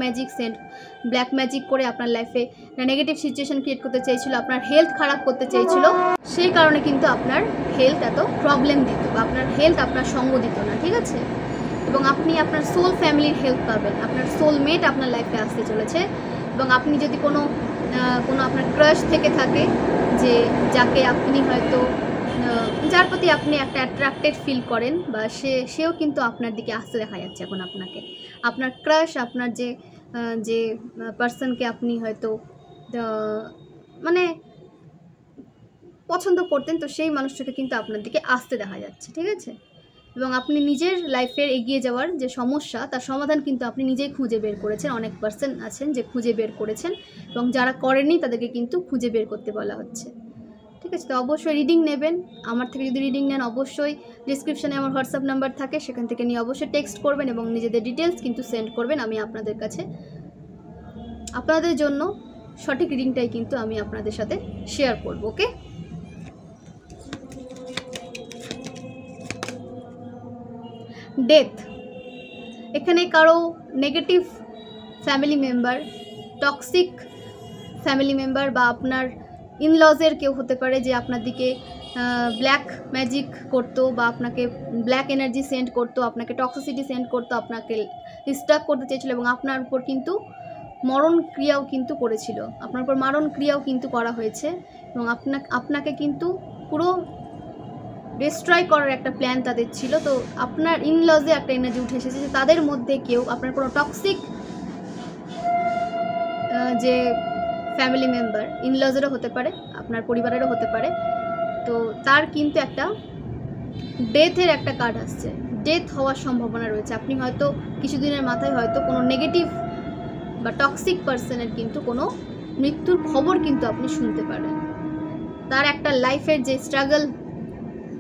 ম্যাজিক করে আপনার লাইফে নেগেটিভ সিচুয়েশন ক্রিয়েট করতে চেয়েছিল, আপনার হেলথ খারাপ করতে চেয়েছিল, সেই কারণে কিন্তু আপনার হেলথ এত প্রবলেম দিত, বা আপনার হেলথ আপনার সঙ্গ দিত না, ঠিক আছে? এবং আপনি আপনার সোল ফ্যামিলির হেল্প পাবেন, আপনার সোলমেট আপনার লাইফে আসতে চলেছে। এবং আপনি যদি কোনো আপনার ক্রাশ থেকে থাকে, যে যাকে আপনি হয়তো যার প্রতি আপনি একটা অ্যাট্রাক্টেড ফিল করেন, বা সেও কিন্তু আপনার দিকে আসতে দেখা যাচ্ছে এখন আপনাকে। আপনার ক্রাশ, আপনার যে পার্সনকে আপনি হয়তো মানে পছন্দ করতেন, তো সেই মানুষটাকে কিন্তু আপনার দিকে আসতে দেখা যাচ্ছে, ঠিক আছে? এবং আপনি নিজের লাইফের এগিয়ে যাওয়ার যে সমস্যা, তার সমাধান কিন্তু আপনি নিজেই খুঁজে বের করেছেন। অনেক পার্সন আছেন যে খুঁজে বের করেছেন, এবং যারা করেননি তাদেরকে কিন্তু খুঁজে বের করতে বলা হচ্ছে, ঠিক আছে? তো অবশ্যই রিডিং নেবেন। আমার থেকে যদি রিডিং নেন, অবশ্যই ডিসক্রিপশানে আমার হোয়াটসঅ্যাপ নাম্বার থাকে, সেখান থেকে নিয়ে অবশ্যই টেক্সট করবেন এবং নিজেদের ডিটেলস কিন্তু সেন্ড করবেন। আমি আপনাদের কাছে আপনাদের জন্য সঠিক রিডিংটাই কিন্তু আমি আপনাদের সাথে শেয়ার করব, ওকে? ডেথ, এখানে কারো negative family member, toxic family member, বা আপনার ইনলজের কেউ হতে পারে, যে আপনার দিকে ব্ল্যাক ম্যাজিক করতো, বা আপনাকে ব্ল্যাক এনার্জি সেন্ড করতো, আপনাকে টক্সিসিটি সেন্ড করতো, আপনাকে ডিস্টার্ব করতে চেয়েছিল, এবং আপনার উপর কিন্তু মরণ ক্রিয়াও কিন্তু করেছিল, আপনার উপর মারণ ক্রিয়াও কিন্তু করা হয়েছে, এবং আপনাকে কিন্তু পুরো ডিস্ট্রয় করার একটা প্ল্যান তাদের ছিল। তো আপনার ইনলজে একটা এনার্জি উঠে এসেছে, যে তাদের মধ্যে কেউ, আপনার কোনো টক্সিক যে ফ্যামিলি মেম্বার, ইনলজেরও হতে পারে, আপনার পরিবারেরও হতে পারে, তো তার কিন্তু একটা ডেথের একটা কার্ড আসছে। ডেথ হওয়ার সম্ভাবনা রয়েছে। আপনি হয়তো কিছুদিনের মাথায় হয়তো কোনো নেগেটিভ বা টক্সিক পার্সনের কিন্তু কোনো মৃত্যুর খবর কিন্তু আপনি শুনতে পারেন। তার একটা লাইফের যে স্ট্রাগল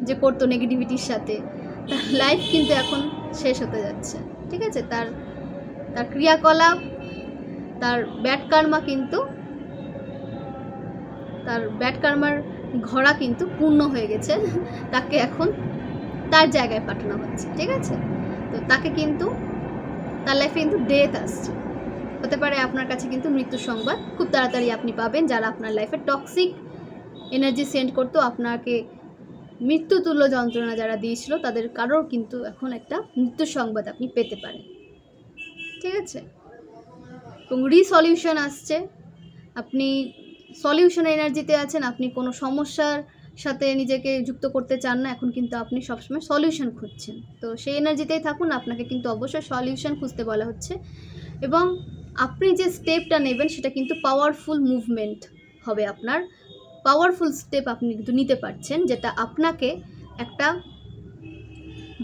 যে করতো নেগেটিভিটির সাথে, তার লাইফ কিন্তু এখন শেষ হতে যাচ্ছে, ঠিক আছে? তার ক্রিয়াকলাপ, তার ব্যাড কার্মা কিন্তু, তার ব্যাড কার্মার ঘোড়া কিন্তু পূর্ণ হয়ে গেছে, তাকে এখন তার জায়গায় পাঠানো হচ্ছে, ঠিক আছে? তো তাকে কিন্তু তার লাইফে কিন্তু ডেথ আসছে, হতে পারে আপনার কাছে কিন্তু মৃত্যুর সংবাদ খুব তাড়াতাড়ি আপনি পাবেন। যারা আপনার লাইফে টক্সিক এনার্জি সেন্ড করতো, আপনাকে মৃত্যুতুল্য যন্ত্রণা যারা দিয়েছিল, তাদের কারোর কিন্তু এখন একটা মৃত্যুর সংবাদ আপনি পেতে পারেন, ঠিক আছে? এবং রিসলিউশন আসছে, আপনি সলিউশন এনার্জিতে আছেন, আপনি কোনো সমস্যার সাথে নিজেকে যুক্ত করতে চান না, এখন কিন্তু আপনি সবসময় সলিউশন খুঁজছেন। তো সেই এনার্জিতেই থাকুন, আপনাকে কিন্তু অবশ্যই সলিউশন খুঁজতে বলা হচ্ছে, এবং আপনি যে স্টেপটা নেবেন সেটা কিন্তু পাওয়ারফুল মুভমেন্ট হবে। আপনার পাওয়ারফুল স্টেপ আপনি কিন্তু নিতে পারছেন, যেটা আপনাকে একটা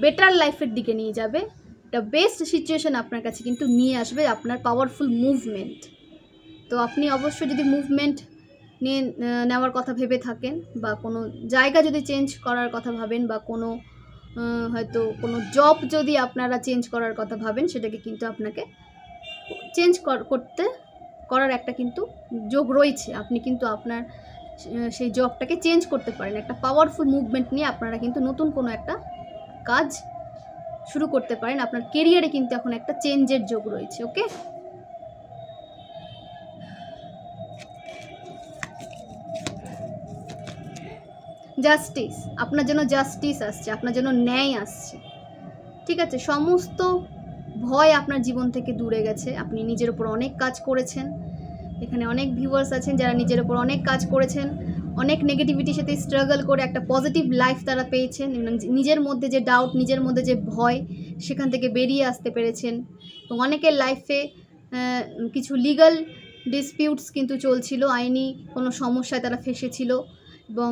বেটার লাইফের দিকে নিয়ে যাবে, একটা বেস্ট সিচুয়েশন আপনার কাছে কিন্তু নিয়ে আসবে আপনার পাওয়ারফুল মুভমেন্ট। তো আপনি অবশ্যই যদি মুভমেন্ট নিয়ে নেওয়ার কথা ভেবে থাকেন, বা কোনো জায়গা যদি চেঞ্জ করার কথা ভাবেন, বা কোনো হয়তো কোনো জব যদি আপনারা চেঞ্জ করার কথা ভাবেন, সেটাকে কিন্তু আপনাকে চেঞ্জ করার একটা কিন্তু যোগ রয়েছে। আপনি কিন্তু আপনার সেই জবটাকে চেঞ্জ করতে পারেন। একটা পাওয়ারফুল মুভমেন্ট নিয়ে আপনারা কিন্তু নতুন কোনো একটা কাজ শুরু করতে পারেন। আপনার কেরিয়ারে কিন্তু এখন একটা চেঞ্জের যোগ রয়েছে, ওকে? জাস্টিস, আপনার জন্য জাস্টিস আসছে, আপনার জন্য ন্যায় আসছে, ঠিক আছে। সমস্ত ভয় আপনার জীবন থেকে দূরে গেছে, আপনি নিজের উপর অনেক কাজ করেছেন। এখানে অনেক ভিউয়ার্স আছেন যারা নিজের উপর অনেক কাজ করেছেন, অনেক নেগেটিভিটির সাথে স্ট্রাগল করে একটা পজিটিভ লাইফ তারা পেয়েছেন, এবং নিজের মধ্যে যে ডাউট, নিজের মধ্যে যে ভয়, সেখান থেকে বেরিয়ে আসতে পেরেছেন। এবং অনেকের লাইফে কিছু লিগ্যাল ডিসপিউটস কিন্তু চলছিল, আইনি কোনো সমস্যায় তারা ফেসেছিল, এবং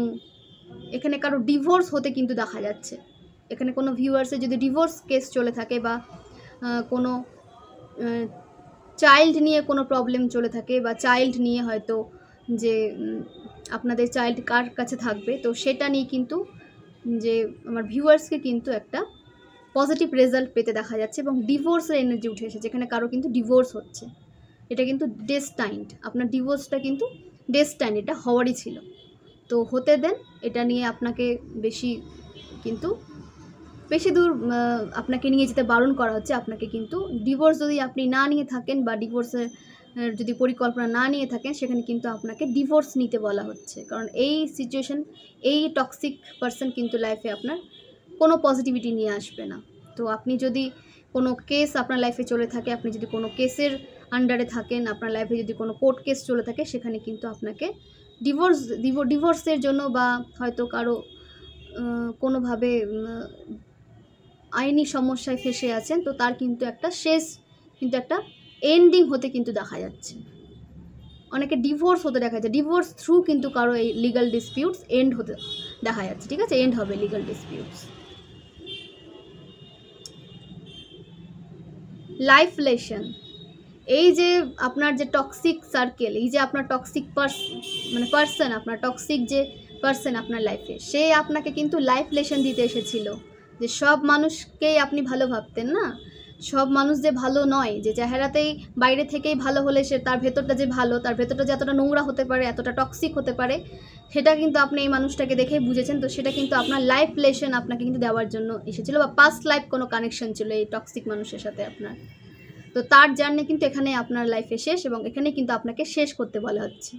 এখানে কারো ডিভোর্স হতে কিন্তু দেখা যাচ্ছে। এখানে কোনো ভিউয়ার্সের যদি ডিভোর্স কেস চলে থাকে বা কোনো চাইল্ড নিয়ে কোনো প্রবলেম চলে থাকে, বা চাইল্ড নিয়ে হয়তো যে আপনাদের চাইল্ড কার কাছে থাকবে, তো সেটা নিয়ে কিন্তু যে আমার ভিউয়ার্সকে কিন্তু একটা পজিটিভ রেজাল্ট পেতে দেখা যাচ্ছে, এবং ডিভোর্সের এনার্জি উঠে এসেছে। এখানে কারো কিন্তু ডিভোর্স হচ্ছে, এটা কিন্তু ডেস্টাইন্ড, আপনার ডিভোর্সটা কিন্তু ডেস্টাইন্ড, এটা হওয়ারই ছিল, তো হতে দেন। এটা নিয়ে আপনাকে বেশি দূর আপনাকে নিয়ে যেতে বারণ করা হচ্ছে। আপনাকে কিন্তু ডিভোর্স যদি আপনি না নিয়ে থাকেন, বা ডিভোর্সের যদি পরিকল্পনা না নিয়ে থাকেন, সেখানে কিন্তু আপনাকে ডিভোর্স নিতে বলা হচ্ছে, কারণ এই সিচুয়েশন, এই টক্সিক পারসন কিন্তু লাইফে আপনার কোনো পজিটিভিটি নিয়ে আসবে না। তো আপনি যদি কোনো কেস আপনার লাইফে চলে থাকে, আপনি যদি কোনো কেসের আন্ডারে থাকেন, আপনার লাইফে যদি কোনো কোর্ট কেস চলে থাকে, সেখানে কিন্তু আপনাকে ডিভোর্সের জন্য, বা হয়তো কারো কোনোভাবে আইনি সমস্যায় ফেসে আছেন, তো তার কিন্তু একটা এন্ডিং হতে কিন্তু দেখা যাচ্ছে। অনেকে ডিভোর্স হতে দেখা যাচ্ছে, ডিভোর্স থ্রু কিন্তু কারো এই লিগ্যাল ডিসপিউটস এন্ড হতে দেখা যাচ্ছে, ঠিক আছে, এন্ড হবে লিগ্যাল ডিসপিউটস। লাইফ লেসন, এই যে আপনার যে টক্সিক সার্কেল, এই যে আপনার টক্সিক পার্সন, আপনার টক্সিক যে পার্সন আপনার লাইফে, সে আপনাকে কিন্তু লাইফ লেসন দিতে এসেছিল, যে সব মানুষকেই আপনি ভালো ভাবতেন না, সব মানুষ যে ভালো নয়, যে চেহারাতেই বাইরে থেকেই ভালো হলে সে তার ভেতরটা যে ভালো, তার ভেতরটা যে এতটা নোংরা হতে পারে, এতটা টক্সিক হতে পারে, সেটা কিন্তু আপনি এই মানুষটাকে দেখেই বুঝেছেন। তো সেটা কিন্তু আপনার লাইফ লেসন আপনাকে কিন্তু দেওয়ার জন্য এসেছিল, বা পাস্ট লাইফ কোনো কানেকশন ছিল এই টক্সিক মানুষের সাথে আপনার। তো তার জার্নি কিন্তু এখানে আপনার লাইফে শেষ, এবং এখানে কিন্তু আপনাকে শেষ করতে বলা হচ্ছে।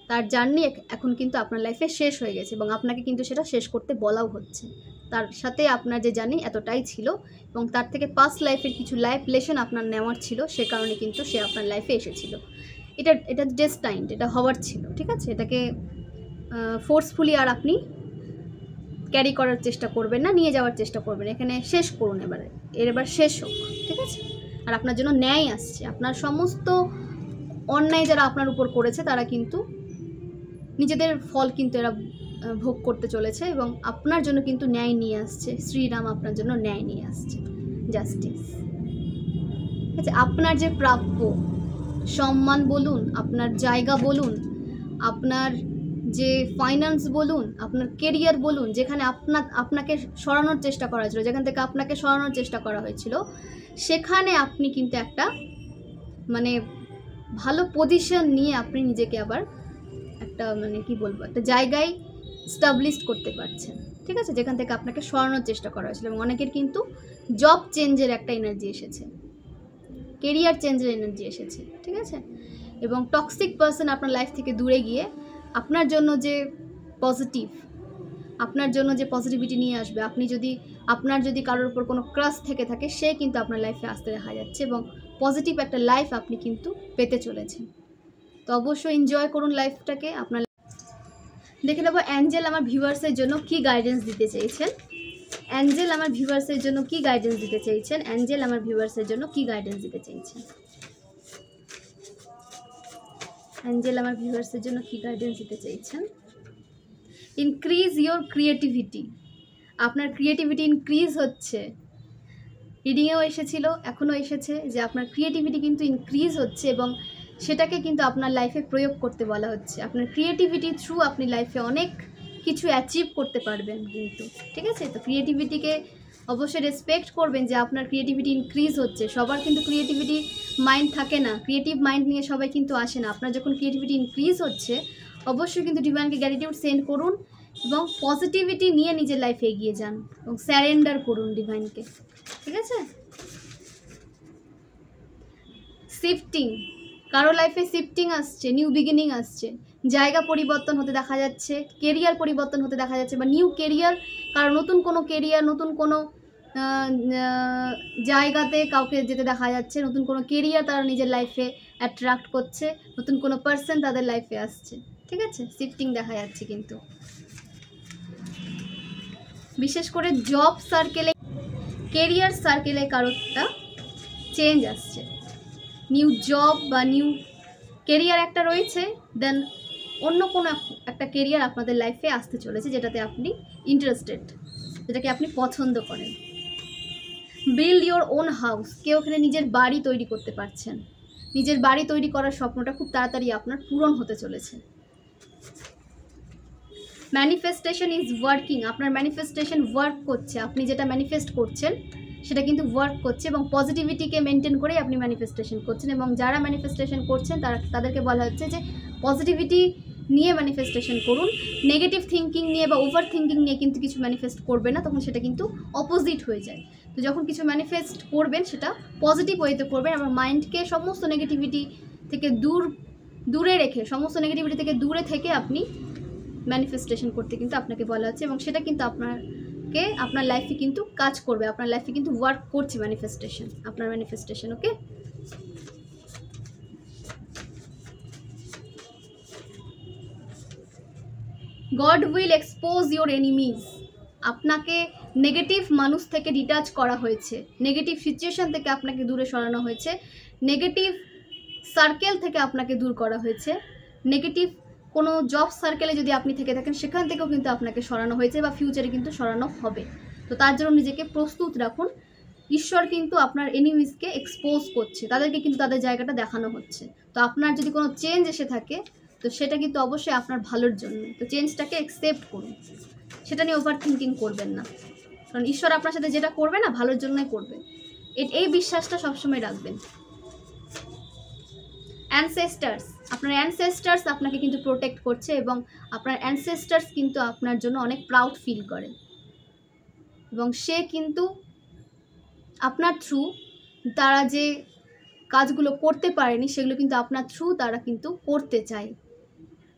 তার জার্নি এখন কিন্তু আপনার লাইফে শেষ হয়ে গেছে, এবং আপনাকে কিন্তু সেটা শেষ করতে বলাও হচ্ছে। তার সাথে আপনার যে জার্নি এতটাই ছিল, এবং তার থেকে পাস্ট লাইফের কিছু লাইফ লেসন আপনার নেওয়ার ছিল, সে কারণে কিন্তু সে আপনার লাইফে এসেছিল। এটা ডেস্টাইন্ড, এটা হওয়ার ছিল, ঠিক আছে। এটাকে ফোর্সফুলি আর আপনি ক্যারি করার চেষ্টা করবেন না, নিয়ে যাওয়ার চেষ্টা করবেন। এখানে শেষ করুন, এবার শেষ হোক, ঠিক আছে। আর আপনার জন্য ন্যায় আসছে, আপনার সমস্ত অন্যায় যারা আপনার উপর করেছে, তারা কিন্তু নিজেদের ফল কিন্তু এরা ভোগ করতে চলেছে, এবং আপনার জন্য কিন্তু ন্যায় নিয়ে আসছে। শ্রীরাম আপনার জন্য ন্যায় নিয়ে আসছে, জাস্টিস, ঠিক আছে। আপনার যে প্রাপ্য সম্মান বলুন, আপনার জায়গা বলুন, আপনার যে ফাইন্যান্স বলুন, আপনার কেরিয়ার বলুন, যেখানে আপনাকে সরানোর চেষ্টা করা হয়েছিল, যেখান থেকে আপনাকে সরানোর চেষ্টা করা হয়েছিল, সেখানে আপনি কিন্তু একটা ভালো পজিশন নিয়ে আপনি নিজেকে আবার একটা একটা জায়গায় স্টাবলিশ করতে পারছেন, ঠিক আছে, যেখান থেকে আপনাকে সরানোর চেষ্টা করা হয়েছিল। এবং অনেকের কিন্তু জব চেঞ্জের একটা এনার্জি এসেছে, কেরিয়ার চেঞ্জের এনার্জি এসেছে, ঠিক আছে। এবং টক্সিক পারসন আপনার লাইফ থেকে দূরে গিয়ে আপনার জন্য যে পজিটিভিটি নিয়ে আসবে, আপনার যদি কারোর উপর কোনো ক্রাশ থেকে থাকে, সে কিন্তু আপনার লাইফে আসতে দেখা যাচ্ছে, এবং পজিটিভ একটা লাইফ আপনি কিন্তু পেতে চলেছেন। তো অবশ্যই এনজয় করুন লাইফটাকে। আপনার দেখে নেবো অ্যাঞ্জেল আমার ভিউয়ার্সের জন্য কি গাইডেন্স দিতে চেয়েছেন। অ্যাঞ্জেল আমার ভিউয়ার্সের জন্য কি গাইডেন্স দিতে চেয়েছেন। অ্যাঞ্জেল আমার ভিউয়ার্সের জন্য কি গাইডেন্স দিতে চেয়েছেন। অ্যাঞ্জেল আমার ভিউয়ার্সের জন্য কি গাইডেন্স দিতে চেয়েছেন। ইনক্রিজ ইয়োর ক্রিয়েটিভিটি, আপনার ক্রিয়েটিভিটি ইনক্রিজ হচ্ছে। রিডিংয়েও এসেছিল, এখনও এসেছে যে আপনার ক্রিয়েটিভিটি কিন্তু ইনক্রিজ হচ্ছে, এবং সেটাকে কিন্তু আপনার লাইফে প্রয়োগ করতে বলা হচ্ছে। আপনার ক্রিয়েটিভিটি থ্রু আপনি লাইফে অনেক কিছু অ্যাচিভ করতে পারবেন কিন্তু, ঠিক আছে। তো ক্রিয়েটিভিটিকে অবশ্যই রেসপেক্ট করবেন, যে আপনার ক্রিয়েটিভিটি ইনক্রিজ হচ্ছে। সবার কিন্তু ক্রিয়েটিভিটি মাইন্ড থাকে না, ক্রিয়েটিভ মাইন্ড নিয়ে সবাই কিন্তু আসে না। আপনার যখন ক্রিয়েটিভিটি ইনক্রিজ হচ্ছে, অবশ্যই কিন্তু ডিভাইনকে গ্র্যাটিটিউড সেন্ড করুন, এবং পজিটিভিটি নিয়ে নিজের লাইফে এগিয়ে যান, এবং স্যারেন্ডার করুন ডিভাইনকে, ঠিক আছে। শিফটিং, কারো লাইফে শিফটিং আসছে, নিউ বিগিনিং আসছে, জায়গা পরিবর্তন হতে দেখা যাচ্ছে, কেরিয়ার পরিবর্তন হতে দেখা যাচ্ছে, বা নিউ কেরিয়ার, কারণ নতুন কোনো কেরিয়ার, নতুন কোনো জায়গাতে কাউকে যেতে দেখা যাচ্ছে, নতুন কোনো কেরিয়ার তারা নিজের লাইফে অ্যাট্রাক্ট করছে, নতুন কোনো পার্সন তাদের লাইফে আসছে, ঠিক আছে, শিফটিং দেখা যাচ্ছে। কিন্তু বিশেষ করে জব সার্কেলে, কেরিয়ার সার্কেলে কারোরটা চেঞ্জ আসছে, নিউ জব বা নিউ কেরিয়ার একটা রয়েছে, দেন অন্য কোনো একটা কেরিয়ার আপনাদের লাইফে আসতে চলেছে যেটাতে আপনি ইন্টারেস্টেড, যেটাকে আপনি পছন্দ করেন। বিল্ড ইয়োর ওন হাউস, কেউ ওখানে নিজের বাড়ি তৈরি করতে পারছেন, নিজের বাড়ি তৈরি করার স্বপ্নটা খুব তাড়াতাড়ি আপনার পূরণ হতে চলেছে। ম্যানিফেস্টেশন ইজ ওয়ার্কিং, আপনার ম্যানিফেস্টেশন ওয়ার্ক করছে, আপনি যেটা ম্যানিফেস্ট করছেন সেটা কিন্তু ওয়ার্ক করছে, এবং পজিটিভিটিকে মেনটেন করেই আপনি ম্যানিফেস্টেশন করছেন। এবং যারা ম্যানিফেস্টেশন করছেন তাদেরকে বলা হচ্ছে যে পজিটিভিটি নিয়ে ম্যানিফেস্টেশন করুন, নেগেটিভ থিঙ্কিং নিয়ে বা ওভার থিঙ্কিং নিয়ে কিন্তু কিছু ম্যানিফেস্ট করবে না, তখন সেটা কিন্তু অপোজিট হয়ে যায়। তো যখন কিছু ম্যানিফেস্ট করবেন সেটা পজিটিভ ওয়েতে করবেন, আবার মাইন্ডকে সমস্ত নেগেটিভিটি থেকে দূরে রেখে, সমস্ত নেগেটিভিটি থেকে দূরে থেকে আপনি ম্যানিফেস্টেশন করতে কিন্তু আপনাকে বলা হচ্ছে, এবং সেটা কিন্তু আপনার লাইফে কিন্তু কাজ করবে, আপনার লাইফে কিন্তু ওয়ার্ক করছে ম্যানিফেস্টেশন, আপনার manifestation. Okay, god will expose your enemies, আপনাকে নেগেটিভ মানুষ থেকে ডিটাচ করা হয়েছে, নেগেটিভ সিচুয়েশন থেকে আপনাকে দূরে সরানো হয়েছে, নেগেটিভ সার্কেল থেকে আপনাকে দূর করা হয়েছে, নেগেটিভ কোনো জব সার্কেলে যদি আপনি থেকে থাকেন সেখান থেকেও কিন্তু আপনাকে সরানো হয়েছে, বা ফিউচারে কিন্তু সরানো হবে। তো তার জন্য নিজেকে প্রস্তুত রাখুন। ঈশ্বর কিন্তু আপনার এনিমিজকে এক্সপোজ করছে, তাদেরকে কিন্তু তাদের জায়গাটা দেখানো হচ্ছে। তো আপনার যদি কোনো চেঞ্জ এসে থাকে তো সেটা কিন্তু অবশ্যই আপনার ভালোর জন্য, তো চেঞ্জটাকে অ্যাকসেপ্ট করুন, সেটা নিয়ে ওভার থিঙ্কিং করবেন না, কারণ ঈশ্বর আপনার সাথে যেটা করবে না ভালোর জন্যই করবে, এই বিশ্বাসটা সবসময় রাখবেন। অ্যানসেস্টার্স, আপনার অ্যানসেস্টার্স আপনাকে কিন্তু প্রোটেক্ট করছে, এবং আপনার অ্যানসেস্টার্স কিন্তু আপনার জন্য অনেক প্রাউড ফিল করে, এবং সে কিন্তু আপনার থ্রু তারা যে কাজগুলো করতে পারেনি সেগুলো কিন্তু আপনার থ্রু তারা কিন্তু করতে চায়,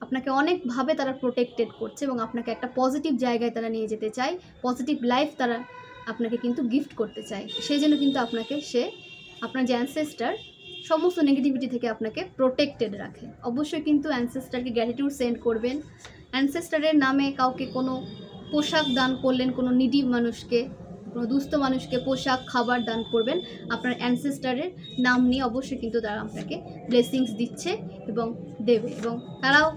আপনাকে অনেকভাবে তারা প্রোটেক্টেড করছে, এবং আপনাকে একটা পজিটিভ জায়গায় তারা নিয়ে যেতে চায়, পজিটিভ লাইফ তারা আপনাকে কিন্তু গিফট করতে চায়। সেই জন্য কিন্তু আপনাকে আপনার যে অ্যানসেস্টার সমস্ত নেগেটিভিটি থেকে আপনাকে প্রোটেক্টেড রাখে। অবশ্যই কিন্তু অ্যানসেস্টারকে গ্র্যাটিটিউড সেন্ড করবেন। অ্যানসেস্টারের নামে কাউকে কোনো পোশাক দান করলেন, কোনো নিডি মানুষকে, কোনো দুস্থ মানুষকে পোশাক খাবার দান করবেন আপনার অ্যানসেস্টারের নাম নিয়ে, অবশ্যই কিন্তু তারা আপনাকে ব্লেসিংস দিচ্ছে এবং দেবে, এবং তারাও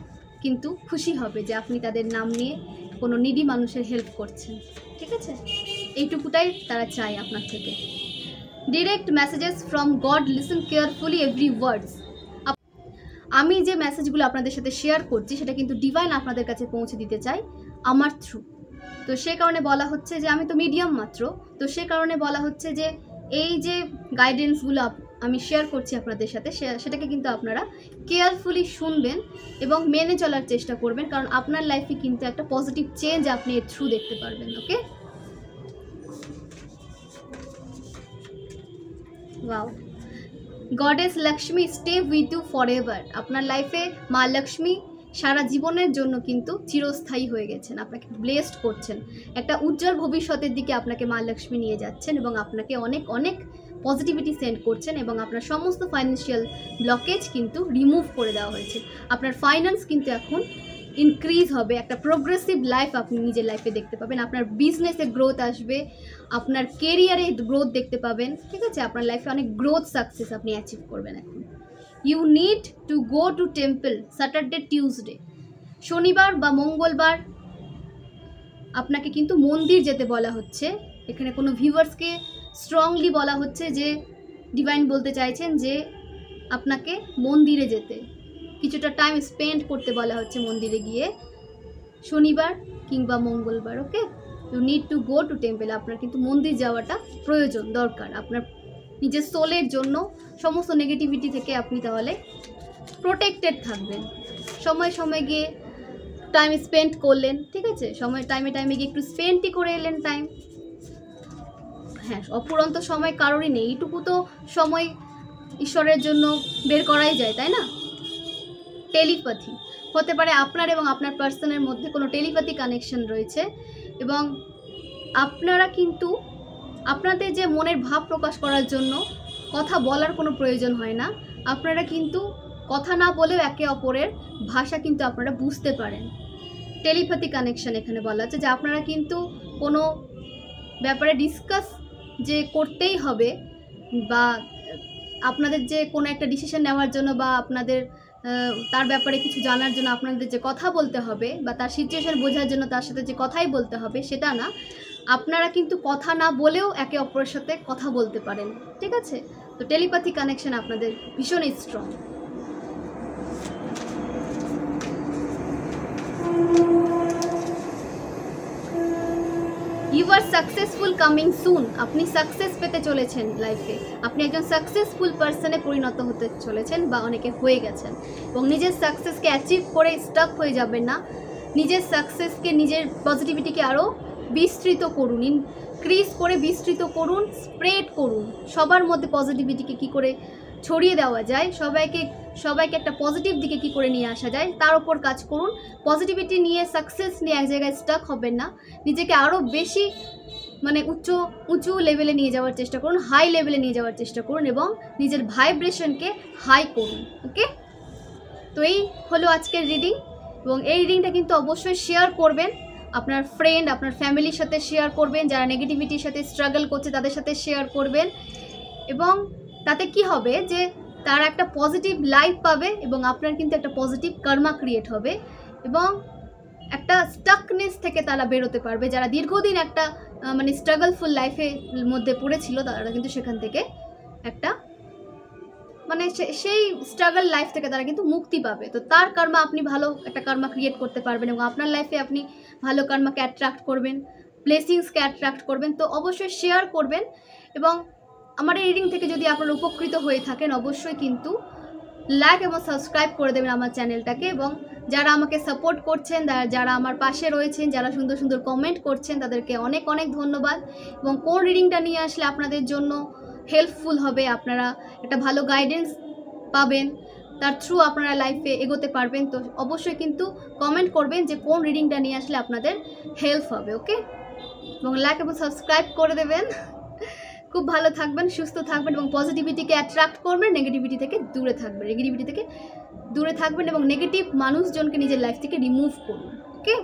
কিন্তু খুশি হবে যে আপনি তাদের নাম নিয়ে কোনো নিডি মানুষের হেল্প করছেন। ঠিক আছে, এইটুকুটাই তারা চায় আপনার থেকে। Direct messages from God, listen carefully every words. আমি যে মেসেজগুলো আপনাদের সাথে শেয়ার করছি সেটা কিন্তু ডিভাইন আপনাদের কাছে পৌঁছে দিতে চাই আমার থ্রু। তো সে কারণে বলা হচ্ছে যে আমি তো মিডিয়াম মাত্র, তো সে কারণে বলা হচ্ছে যে এই যে গাইডেন্সগুলো আমি শেয়ার করছি আপনাদের সাথে সেটাকে কিন্তু আপনারা কেয়ারফুলি শুনবেন এবং মেনে চলার চেষ্টা করবেন, কারণ আপনার লাইফে কিন্তু একটা পজিটিভ চেঞ্জ আপনি এর থ্রু দেখতে পারবেন। Okay, wow. Goddess Lakshmi stay with you forever এভার, আপনার লাইফে মা লক্ষ্মী সারা জীবনের জন্য কিন্তু চিরস্থায়ী হয়ে গেছেন, আপনাকে ব্লেসড করছেন, একটা উজ্জ্বল ভবিষ্যতের দিকে আপনাকে মা লক্ষ্মী নিয়ে যাচ্ছেন, এবং আপনাকে অনেক অনেক পজিটিভিটি সেন্ড করছেন, এবং আপনার সমস্ত ফাইন্যান্সিয়াল ব্লকেজ কিন্তু রিমুভ করে দেওয়া হয়েছে। আপনার ফাইন্যান্স কিন্তু এখন ইনক্রিজ হবে, একটা প্রোগ্রেসিভ লাইফ আপনি নিজের লাইফে দেখতে পাবেন, আপনার বিজনেসে গ্রোথ আসবে, আপনার কেরিয়ারে গ্রোথ দেখতে পাবেন। ঠিক আছে, আপনার লাইফে অনেক গ্রোথ সাকসেস আপনি অ্যাচিভ করবেন এখন। You need to go to temple Saturday Tuesday, শনিবার বা মঙ্গলবার আপনাকে কিন্তু মন্দির যেতে বলা হচ্ছে। এখানে কোনো ভিউয়ার্সকে স্ট্রংলি বলা হচ্ছে যে ডিভাইন বলতে চাইছেন যে আপনাকে মন্দিরে যেতে, কিছুটা টাইম স্পেন্ড করতে বলা হচ্ছে মন্দিরে গিয়ে, শনিবার কিংবা মঙ্গলবার। Okay, you need to go to temple, আপনার কিন্তু মন্দির যাওয়াটা প্রয়োজন, দরকার, আপনার নিজের সোলের জন্য। সমস্ত নেগেটিভিটি থেকে আপনি তাহলে প্রোটেক্টেড থাকবেন। সময় সময় গিয়ে টাইম স্পেন্ড করলেন, ঠিক আছে, টাইমে গিয়ে একটু স্পেন্ডই করে এলেন টাইম। হ্যাঁ, অপুরন্ত সময় কারোরই নেই, এইটুকু তো সময় ঈশ্বরের জন্য বের করাই যায়, তাই না? টেলিপ্যাথি, হতে পারে আপনার এবং আপনার পার্সনের মধ্যে কোনো টেলিপ্যাথি কানেকশন রয়েছে, এবং আপনারা কিন্তু আপনাদের যে মনের ভাব প্রকাশ করার জন্য কথা বলার কোনো প্রয়োজন হয় না। আপনারা কিন্তু কথা না বলেও একে অপরের ভাষা কিন্তু আপনারা বুঝতে পারেন। টেলিপ্যাথি কানেকশন এখানে বলা হচ্ছে যে আপনারা কিন্তু কোনো ব্যাপারে ডিসকাস যে করতেই হবে, বা আপনাদের যে কোনো একটা ডিসিশন নেওয়ার জন্য বা আপনাদের তার ব্যাপারে কিছু জানার জন্য আপনাদের যে কথা বলতে হবে, বা তার সিচুয়েশন বোঝার জন্য তার সাথে যে কথাই বলতে হবে, সেটা না। আপনারা কিন্তু কথা না বলেও একে অপরের সাথে কথা বলতে পারেন, ঠিক আছে? তো টেলিপ্যাথি কানেকশন আপনাদের ভীষণই strong. You are successful coming soon. আপনি সাকসেস পেতে চলেছেন লাইফে, আপনি একজন সাকসেসফুল পার্সনে পরিণত হতে চলেছেন বা অনেকে হয়ে গেছেন, এবং নিজের সাকসেসকে অ্যাচিভ করে স্টাক হয়ে যাবেন না। নিজের সাকসেসকে, নিজের পজিটিভিটিকে আরও বিস্তৃত করুন, ইনক্রিজ করে বিস্তৃত করুন, স্প্রেড করুন। সবার মধ্যে পজিটিভিটিকে কী করে ছড়িয়ে দেওয়া যায়, সবাইকে একটা পজিটিভ দিকে কী করে নিয়ে আসা যায়, তার উপর কাজ করুন। পজিটিভিটি নিয়ে, সাকসেস নিয়ে এক জায়গায় স্টাক হবেন না, নিজেকে আরও বেশি উঁচু লেভেলে নিয়ে যাওয়ার চেষ্টা করুন, হাই লেভেলে নিয়ে যাওয়ার চেষ্টা করুন, এবং নিজের ভাইব্রেশনকে হাই করুন। ওকে, তো এই হলো আজকের রিডিং, এবং এই রিডিংটা কিন্তু অবশ্যই শেয়ার করবেন আপনার ফ্রেন্ড, আপনার ফ্যামিলির সাথে শেয়ার করবেন, যারা নেগেটিভিটির সাথে স্ট্রাগল করছে তাদের সাথে শেয়ার করবেন, এবং তাতে কি হবে যে তারা একটা পজিটিভ লাইফ পাবে, এবং আপনার কিন্তু একটা পজিটিভ কর্মা ক্রিয়েট হবে, এবং একটা স্টাকনেস থেকে তারা বেরোতে পারবে। যারা দীর্ঘদিন একটা স্ট্রাগলফুল লাইফের মধ্যে পড়েছিল, তারা কিন্তু সেখান থেকে একটা সেই স্ট্রাগল লাইফ থেকে তারা কিন্তু মুক্তি পাবে। তো তার কর্মা, আপনি ভালো একটা কর্মা ক্রিয়েট করতে পারবেন, এবং আপনার লাইফে আপনি ভালো কর্মাকে অ্যাট্রাক্ট করবেন, ব্লেসিংসকে অ্যাট্রাক্ট করবেন। তো অবশ্যই শেয়ার করবেন, এবং আমার এই রিডিং থেকে যদি আপনারা উপকৃত হয়ে থাকেন, অবশ্যই কিন্তু লাইক এবং সাবস্ক্রাইব করে দেবেন আমার চ্যানেলটাকে, এবং যারা আমাকে সাপোর্ট করছেন, যারা আমার পাশে রয়েছেন, যারা সুন্দর সুন্দর কমেন্ট করছেন, তাদেরকে অনেক অনেক ধন্যবাদ। এবং কোন রিডিংটা নিয়ে আসলে আপনাদের জন্য হেল্পফুল হবে, আপনারা একটা ভালো গাইডেন্স পাবেন, তার থ্রু আপনারা লাইফে এগোতে পারবেন। তো অবশ্যই কিন্তু কমেন্ট করবেন যে কোন রিডিংটা নিয়ে আসলে আপনাদের হেল্প হবে। ওকে, এবং লাইক এবং সাবস্ক্রাইব করে দেবেন। খুব ভালো থাকবেন, সুস্থ থাকবেন, এবং পজিটিভিটিকে অ্যাট্রাক্ট করবেন, নেগেটিভিটি থেকে দূরে থাকবেন, এবং নেগেটিভ মানুষজনকে নিজের লাইফ থেকে রিমুভ করুন। ওকে,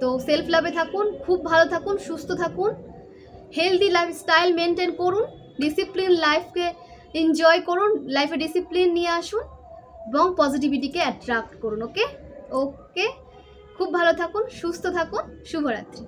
তো সেলফ লাভে থাকুন, খুব ভালো থাকুন, সুস্থ থাকুন, হেলদি লাইফস্টাইল মেনটেন করুন, ডিসিপ্লিন লাইফকে এনজয় করুন, লাইফে ডিসিপ্লিন নিয়ে আসুন, এবং পজিটিভিটিকে অ্যাট্রাক্ট করুন। ওকে, খুব ভালো থাকুন, সুস্থ থাকুন, শুভরাত্রি।